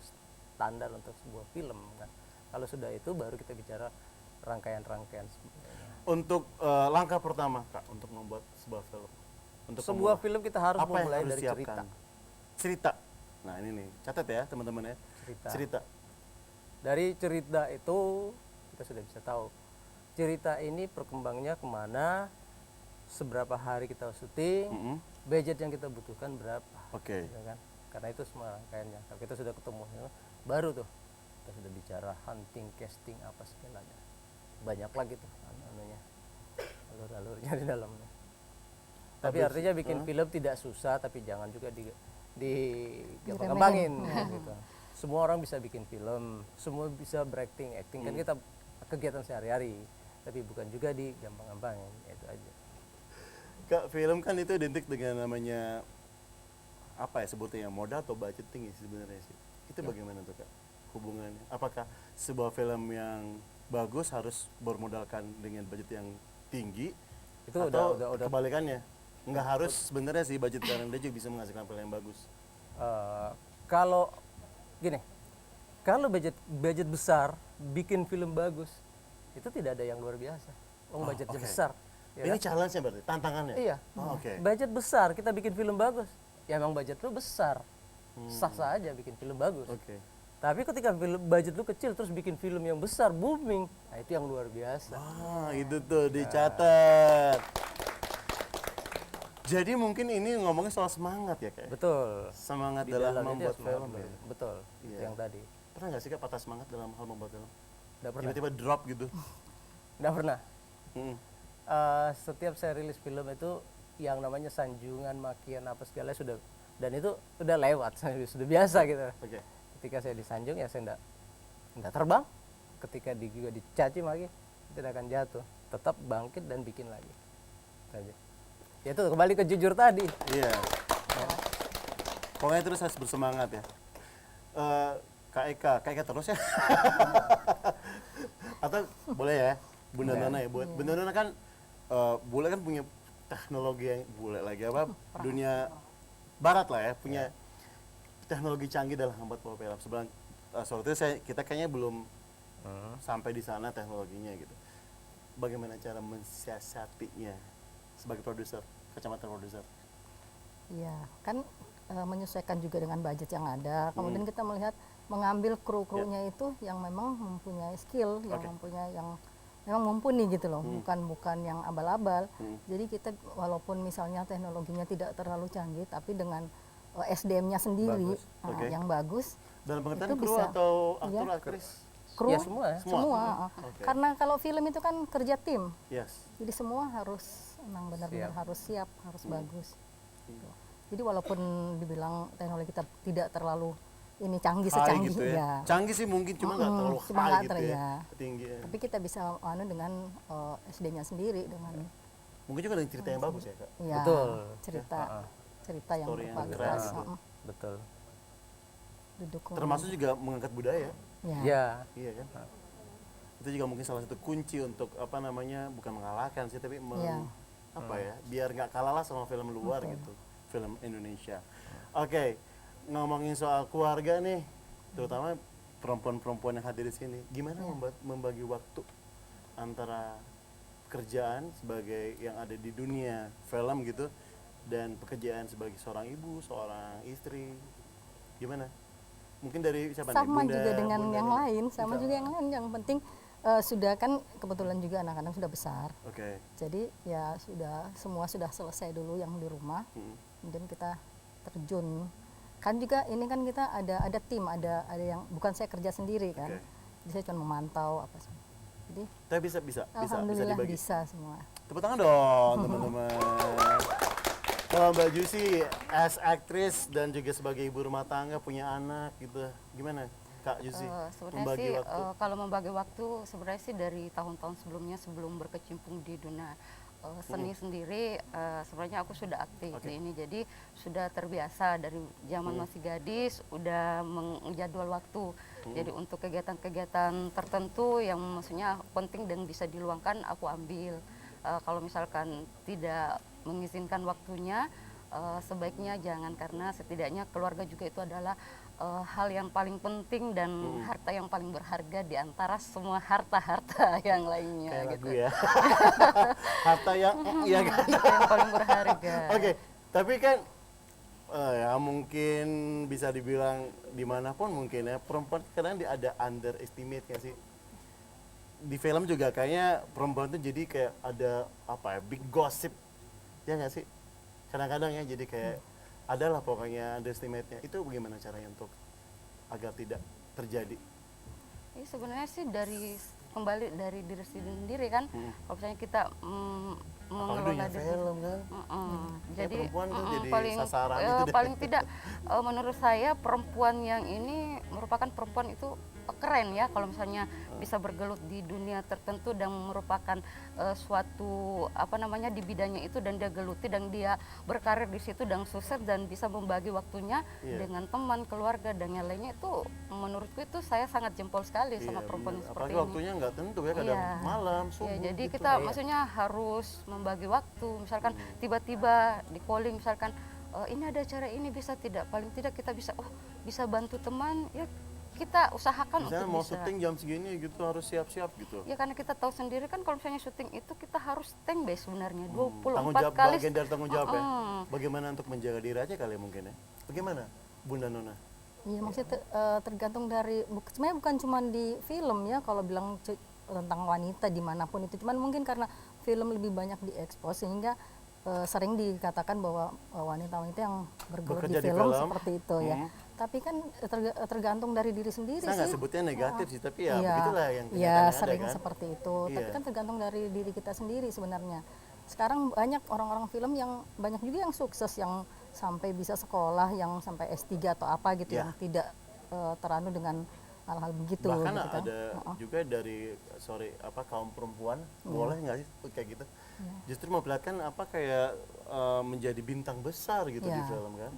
Speaker 2: standar untuk sebuah film kan. Kalau sudah itu baru kita bicara rangkaian-rangkaian.
Speaker 1: Untuk langkah pertama Kak untuk membuat sebuah film. Untuk
Speaker 2: Sebuah
Speaker 1: pemula.
Speaker 2: film kita harus
Speaker 1: Apa yang
Speaker 2: memulai
Speaker 1: harus
Speaker 2: dari
Speaker 1: siapkan?
Speaker 2: cerita.
Speaker 1: Cerita. Nah, ini nih. Catat ya, teman-teman ya. Cerita.
Speaker 2: Dari cerita itu kita sudah bisa tahu cerita ini perkembangnya kemana, seberapa hari kita syuting, budget yang kita butuhkan berapa.
Speaker 1: Oke.
Speaker 2: Ya kan? Karena itu semua rangkaiannya. Kalau kita sudah ketemu, ya, baru tuh kita sudah bicara hunting, casting apa segalanya. Banyak lagi tuh anunya, alur-alurnya di dalamnya. Tapi
Speaker 1: Habis,
Speaker 2: artinya bikin film tidak susah, tapi jangan juga gampang-gampangin gitu. Semua orang bisa bikin film, semua bisa berakting, acting kan kita kegiatan sehari-hari, tapi bukan juga digampang-gampangin, itu aja.
Speaker 1: Kak, film kan itu identik dengan namanya apa ya sebutnya, modal atau budgeting ya sebenarnya sih. Itu bagaimana tuh Kak hubungannya? Apakah sebuah film yang bagus harus bermodalkan dengan budget yang tinggi
Speaker 2: Itu
Speaker 1: atau
Speaker 2: udah
Speaker 1: kebalikannya? Nggak harus sebenarnya sih budget yang rendah juga bisa menghasilkan film yang bagus.
Speaker 2: Kalau gini, kalau budget besar bikin film bagus, itu tidak ada yang luar biasa. Budgetnya besar. Ya
Speaker 1: Ini
Speaker 2: kan?
Speaker 1: challenge-nya berarti, tantangannya?
Speaker 2: Iya.
Speaker 1: Oh, oke.
Speaker 2: Budget besar, kita bikin film bagus. Ya emang budget lu besar. Sah-sah aja bikin film bagus.
Speaker 1: Oke.
Speaker 2: Tapi ketika budget lu kecil terus bikin film yang besar, booming, nah itu yang luar biasa.
Speaker 1: Itu tuh dicatat. Jadi mungkin ini ngomongin soal semangat ya Kak?
Speaker 2: Betul.
Speaker 1: Semangat
Speaker 2: Di
Speaker 1: dalam
Speaker 2: dalam itu
Speaker 1: membuat
Speaker 2: film.
Speaker 1: film.
Speaker 2: Betul. Itu yang tadi.
Speaker 1: Pernah nggak sih Kak patah semangat dalam hal membuat film?
Speaker 2: Nggak pernah.
Speaker 1: Tiba-tiba drop gitu?
Speaker 2: Nggak pernah. Setiap saya rilis film itu yang namanya sanjungan, makian apa segala sudah, dan itu udah lewat, sudah biasa gitu. Ketika saya disanjung ya saya enggak terbang. Ketika juga dicaci maki tidak akan jatuh, tetap bangkit dan bikin lagi. Saja. Ya itu kembali ke jujur tadi.
Speaker 1: Iya. Pokoknya terus harus bersemangat ya. Kak Eka terus ya. Atau boleh ya, Bunda Nona ya. Bunda Nona kan bule kan punya teknologi yang dunia barat lah ya, punya teknologi canggih dalam membuat film. Sebenarnya soal itu kita kayaknya belum sampai di sana teknologinya gitu. Bagaimana cara mensiasatinya sebagai produser, kacamata produser?
Speaker 8: Iya, kan menyesuaikan juga dengan budget yang ada. Kemudian kita melihat mengambil kru-krunya itu yang memang mempunyai skill, yang mempunyai yang memang mumpuni gitu loh, bukan yang abal-abal. Jadi kita walaupun misalnya teknologinya tidak terlalu canggih, tapi dengan SDM-nya sendiri yang bagus.
Speaker 1: Dalam pengertian kru atau aktor aktris?
Speaker 8: Kru,
Speaker 2: ya, semua.
Speaker 8: Karena kalau film itu kan kerja tim.
Speaker 1: Yes.
Speaker 8: Jadi semua harus memang benar-benar harus siap, harus bagus. Gitu. Jadi walaupun dibilang teknologi kita tidak terlalu ini canggih secanggih
Speaker 1: gitu ya. Canggih sih mungkin cuma nggak terlalu high gitu ya. Tinggi.
Speaker 8: Tapi kita bisa dengan SD-nya sendiri dengan
Speaker 1: mungkin juga dengan cerita yang bagus ya Kak.
Speaker 8: Ya,
Speaker 2: betul.
Speaker 8: Cerita yang berkualitas.
Speaker 2: Betul.
Speaker 8: Didukung.
Speaker 1: Termasuk juga mengangkat budaya.
Speaker 2: Ya.
Speaker 1: Iya kan. Itu juga mungkin salah satu kunci untuk apa namanya, bukan mengalahkan sih, tapi biar nggak kalah lah sama film luar gitu, film Indonesia. Oke, ngomongin soal keluarga nih, terutama perempuan-perempuan yang hadir di sini, gimana membagi waktu antara pekerjaan sebagai yang ada di dunia film gitu dan pekerjaan sebagai seorang ibu, seorang istri, gimana? Mungkin dari siapa nih?
Speaker 8: Sama juga dengan yang lain, sama juga yang lain. Yang penting sudah kan kebetulan juga anak-anak sudah besar. Jadi ya semua sudah selesai dulu yang di rumah. Kemudian kita terjun. Kan juga ini kan kita ada tim, ada yang bukan saya kerja sendiri kan. Jadi saya cuma memantau apa sih. Jadi
Speaker 1: tapi bisa
Speaker 8: alhamdulillah
Speaker 1: dibagi.
Speaker 8: Bisa semua.
Speaker 1: Tepuk tangan dong teman-teman. Kalau Mbak Juicy as aktris dan juga sebagai ibu rumah tangga punya anak gitu, gimana Kak Juicy membagi waktu?
Speaker 13: Kalau membagi waktu sebenarnya sih dari tahun-tahun sebelumnya, sebelum berkecimpung di dunia seni sendiri, sebenarnya aku sudah aktif di ini, jadi sudah terbiasa dari zaman masih gadis, udah menjadwal waktu. Jadi untuk kegiatan-kegiatan tertentu yang maksudnya penting dan bisa diluangkan, aku ambil. Kalau misalkan tidak mengizinkan waktunya, sebaiknya jangan, karena setidaknya keluarga juga itu adalah hal yang paling penting dan harta yang paling berharga di antara semua harta-harta yang lainnya.
Speaker 1: Kayak
Speaker 13: gitu.
Speaker 1: lagu ya. Harta yang ya kan?
Speaker 13: Yang paling berharga.
Speaker 1: Oke, tapi kan ya mungkin bisa dibilang dimanapun mungkin ya, perempuan kadang ada underestimate kan sih. Di film juga kayaknya perempuan tuh jadi kayak ada apa ya, big gossip ya nggak sih, kadang-kadang ya, jadi kayak adalah pokoknya underestimate-nya. Itu bagaimana caranya untuk agar tidak terjadi?
Speaker 13: Ini sebenarnya sih kembali dari diri sendiri kan. Kalau misalnya kita mengelola diri
Speaker 1: film kan,
Speaker 13: jadi
Speaker 1: perempuan tuh jadi
Speaker 13: paling
Speaker 1: sasaran itu
Speaker 13: paling tidak menurut saya perempuan yang ini merupakan perempuan itu keren ya kalau misalnya bisa bergelut di dunia tertentu dan merupakan suatu apa namanya di bidangnya itu, dan dia geluti dan dia berkarir di situ dan sukses dan bisa membagi waktunya dengan teman, keluarga dan yang lainnya. Itu menurutku itu saya sangat jempol sekali sama perempuan seperti
Speaker 1: apalagi
Speaker 13: ini.
Speaker 1: waktunya nggak tentu ya, kadang malam, subuh
Speaker 13: jadi
Speaker 1: gitu.
Speaker 13: kita maksudnya harus membagi waktu, misalkan tiba-tiba di calling misalkan ini ada acara ini bisa tidak, paling tidak kita bisa bisa bantu teman ya, kita usahakan
Speaker 1: misalnya
Speaker 13: untuk
Speaker 1: mau
Speaker 13: bisa.
Speaker 1: syuting jam segini gitu harus siap-siap gitu.
Speaker 13: Ya karena kita tahu sendiri kan kalau misalnya syuting itu kita harus standby sebenarnya 24
Speaker 1: Tanggung jawab,
Speaker 13: kali.
Speaker 1: bagian dari tanggung jawab ya. Bagaimana untuk menjaga diri aja kali ya mungkin ya. Bagaimana Bunda Nona?
Speaker 8: Iya, maksudnya tergantung dari, sebenarnya bukan cuma di film ya, kalau bilang tentang wanita dimanapun itu, cuman mungkin karena film lebih banyak diekspos sehingga sering dikatakan bahwa wanita-wanita yang bergelut di film seperti itu ya. Tapi kan tergantung dari diri sendiri
Speaker 1: Saya
Speaker 8: sih.
Speaker 1: nggak sebutnya negatif sih, tapi ya
Speaker 8: Iya.
Speaker 1: begitulah yang
Speaker 8: Iya,
Speaker 1: kenyataannya
Speaker 8: sering
Speaker 1: ada kan.
Speaker 8: seperti itu.
Speaker 1: Iya.
Speaker 8: Tapi kan tergantung dari diri kita sendiri sebenarnya. Sekarang banyak orang-orang film yang banyak juga yang sukses, yang sampai bisa sekolah, yang sampai S3 atau apa gitu, yang tidak teranu dengan hal-hal begitu.
Speaker 1: Bahkan
Speaker 8: gitu kan.
Speaker 1: ada juga dari kaum perempuan, boleh nggak sih kayak gitu? Justru memperlihatkan kayak menjadi bintang besar gitu di film kan.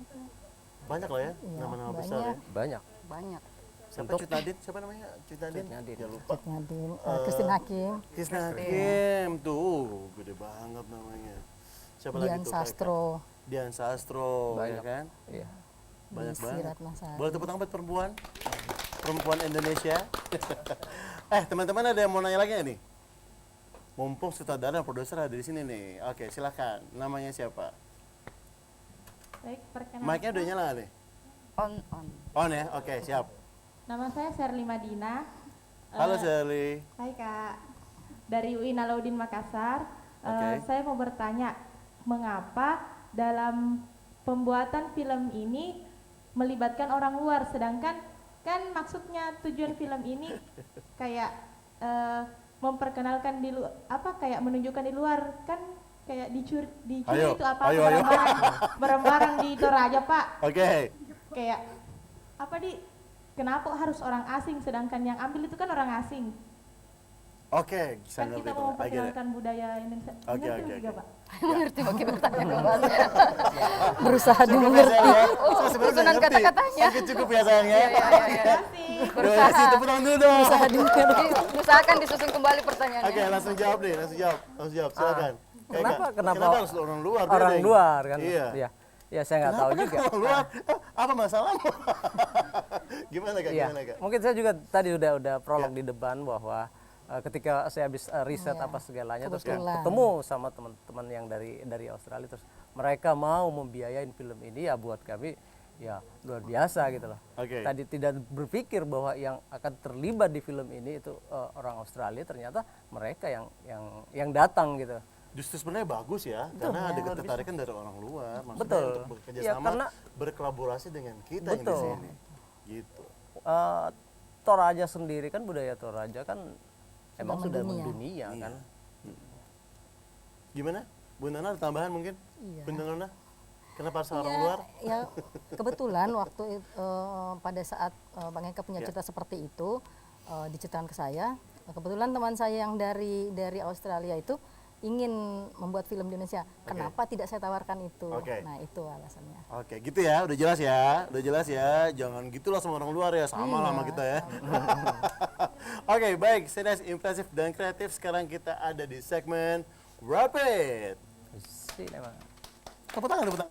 Speaker 1: Banyak lah ya nama-nama besar ya.
Speaker 13: Banyak.
Speaker 1: Siapa Cut Nadin? Siapa namanya? Cut Nadin? Ya lupa.
Speaker 8: Cut Nadin, Christine Hakim.
Speaker 1: Christine Hakim tuh gede banget namanya. Siapa lagi
Speaker 8: Dian
Speaker 1: tuh?
Speaker 8: Sastro.
Speaker 1: Dian Sastro,
Speaker 2: Banyak.
Speaker 1: ya kan?
Speaker 2: Iya.
Speaker 1: Banyak
Speaker 8: Desi
Speaker 1: banget.
Speaker 8: Ratnasari.
Speaker 1: Boleh tepuk tangan buat perempuan Indonesia. Teman-teman ada yang mau nanya lagi nggak nih? Mumpung sutradara dan produser ada di sini nih. Oke, silakan. Namanya siapa?
Speaker 16: Baik, perkenalkan.
Speaker 1: Mic-nya udah nyala nih?
Speaker 13: On.
Speaker 1: On ya? Oke, siap.
Speaker 16: Nama saya Sherly Madina.
Speaker 1: Halo Sherly.
Speaker 16: Hai Kak. Dari UI Alauddin Makassar. Saya mau bertanya, mengapa dalam pembuatan film ini melibatkan orang luar, sedangkan kan maksudnya tujuan film ini kayak memperkenalkan kayak menunjukkan di luar, kan kayak dicuri itu barang-barang di Toraja Pak.
Speaker 1: Oke.
Speaker 16: Kayak kenapa harus orang asing, sedangkan yang ambil itu kan orang asing.
Speaker 1: Oke,
Speaker 16: Kan kita mau memperkenalkan budaya Indonesia.
Speaker 1: Oke.
Speaker 16: Juga, Pak.
Speaker 13: Mengerti bagaimana pertanyaan.
Speaker 8: Berusaha dimengerti.
Speaker 13: Susunan kata-katanya.
Speaker 1: Oke, cukup ya sayangnya.
Speaker 13: Iya.
Speaker 1: Berusaha. Tepuk tangan dulu dong.
Speaker 8: Berusaha dimengerti.
Speaker 13: Usahakan disusun kembali pertanyaannya.
Speaker 1: Oke, langsung jawab deh, langsung jawab. Silakan.
Speaker 2: Kenapa
Speaker 1: harus orang luar?
Speaker 2: Orang luar kan?
Speaker 1: Iya.
Speaker 2: Ya saya nggak tahu juga.
Speaker 1: Orang luar, apa masalahmu? Gimana Kak?
Speaker 2: Iya. Mungkin saya juga tadi udah prolog di depan bahwa ketika saya habis riset apa segalanya, terus ketemu sama teman-teman yang dari Australia, terus mereka mau membiayain film ini, ya buat kami ya luar biasa gitu loh. Tadi tidak berpikir bahwa yang akan terlibat di film ini itu orang Australia, ternyata mereka yang datang gitu.
Speaker 1: Justru sebenarnya bagus ya, karena ada ketertarikan dari orang luar, maksudnya untuk bekerja sama, berkolaborasi dengan kita yang di sini. Gitu.
Speaker 2: Toraja sendiri kan, budaya Toraja kan emang sudah mendunia kan.
Speaker 1: Gimana? Bu Nana ada tambahan mungkin?
Speaker 8: Iya.
Speaker 1: Bu Nana? Kenapa harus orang luar?
Speaker 8: Ya kebetulan waktu pada saat Bang Eka punya cerita seperti itu, diceritakan ke saya, kebetulan teman saya yang dari Australia itu ingin membuat film di Indonesia. Kenapa tidak saya tawarkan itu? Nah, itu alasannya.
Speaker 1: Oke, gitu ya. Udah jelas ya. Jangan gitulah sama orang luar ya, sama lama kita ya. Oke, baik. Sinias impresif dan kreatif. Sekarang kita ada di segmen Rapid. Tepuk tangan.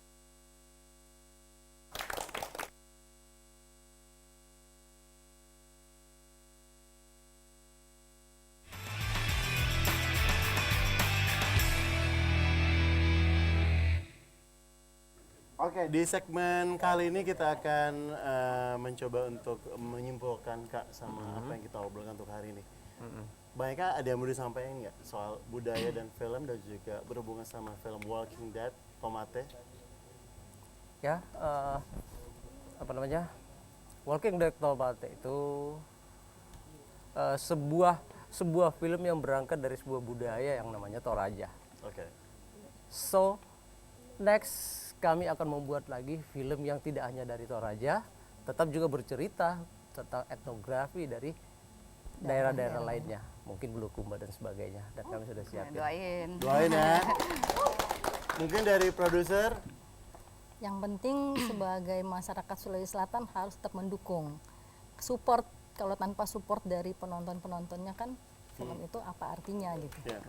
Speaker 1: Oke, di segmen kali ini kita akan mencoba untuk menyimpulkan Kak sama apa yang kita obrolkan untuk hari ini. Banyak Kak, ada yang mau disampaikan nggak soal budaya dan film, dan juga berhubungan sama film Walking Dead, Tomate?
Speaker 2: Ya, Walking Dead Tomate itu sebuah film yang berangkat dari sebuah budaya yang namanya Toraja. So, next kami akan membuat lagi film yang tidak hanya dari Toraja, tetap juga bercerita tentang etnografi dari daerah-daerah lainnya, mungkin Bulukumba dan sebagainya, dan kami sudah siapin.
Speaker 1: Doain ya. Mungkin dari produser.
Speaker 8: Yang penting sebagai masyarakat Sulawesi Selatan harus tetap mendukung, support. Kalau tanpa support dari penontonnya kan film itu apa artinya gitu.
Speaker 1: Ya.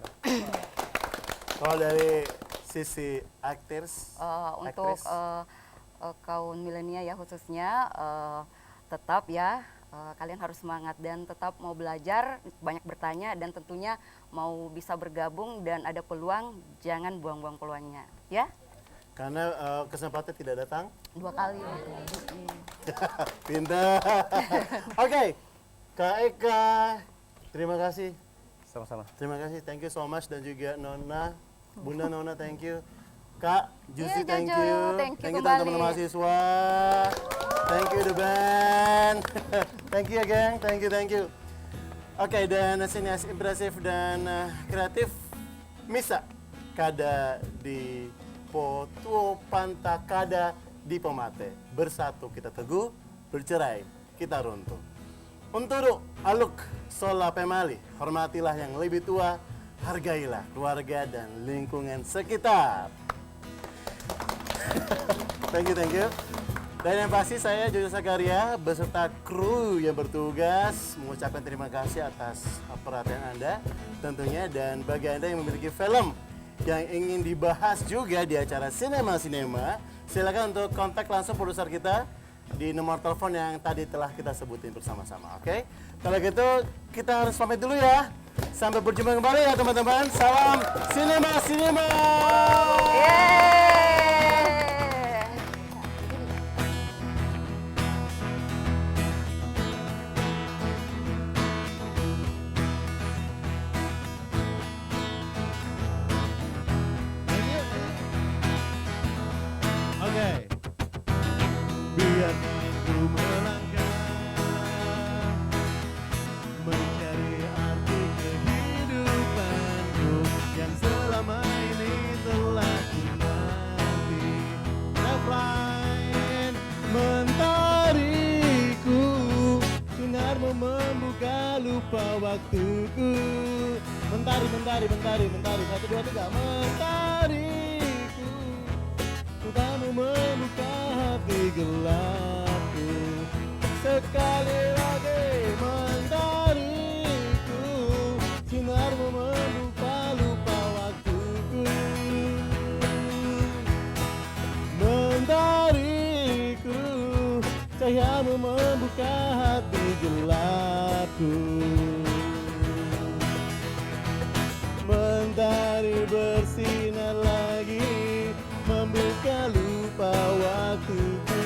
Speaker 1: Kalau dari sisi
Speaker 13: untuk kaum milenial ya khususnya, tetap ya kalian harus semangat dan tetap mau belajar, banyak bertanya, dan tentunya mau bisa bergabung dan ada peluang, jangan buang-buang peluangnya ya.
Speaker 1: Karena kesempatan tidak datang
Speaker 13: 2 kali.
Speaker 1: Pintar. Oke, Kak Eka, terima kasih.
Speaker 2: Sama-sama.
Speaker 1: Terima kasih, thank you so much, dan juga Nona, Bunda Nona, thank you. Kak Juicy,
Speaker 13: Iya,
Speaker 1: thank
Speaker 13: Jojo,
Speaker 1: you.
Speaker 13: thank you
Speaker 1: teman-teman
Speaker 13: kembali.
Speaker 1: mahasiswa. Thank you the band. Thank you again, thank you. Oke, dan sinias impresif dan kreatif Misa Kada di Potuo Panta Kada di Pomate. Bersatu kita teguh, bercerai kita runtuh. Untuk aluk sola pemali, hormatilah yang lebih tua, hargailah keluarga dan lingkungan sekitar. Thank you. Dan yang pasti saya Jojo Sagaria beserta kru yang bertugas mengucapkan terima kasih atas perhatian Anda tentunya, dan bagi Anda yang memiliki film yang ingin dibahas juga di acara Sinema, silakan untuk kontak langsung produser kita di nomor telepon yang tadi telah kita sebutin bersama-sama. Oke? Kalau gitu kita harus pamit dulu ya. Sampai berjumpa kembali ya teman-teman. Salam Sinema. Oke. Biarkan ku melangkah mencari arti kehidupanku yang selama ini telah ku nanti. Lifeline mentariku, sinarmu membuka lupa waktuku. Mentari, 1, 2, 3, mentariku, kamu membuka hati gelapku. Sekali lagi mentariku, sinarmu membuka lupa waktuku. Mentariku, cahayamu membuka hati gelapku. Mentari bersinar lagi, membuka lupa waktuku.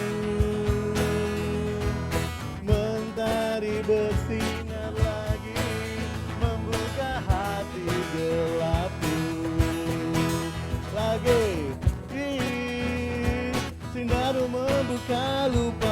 Speaker 1: Mentari bersinar lagi, membuka hati gelapku. Lagi, sinarmu membuka lupa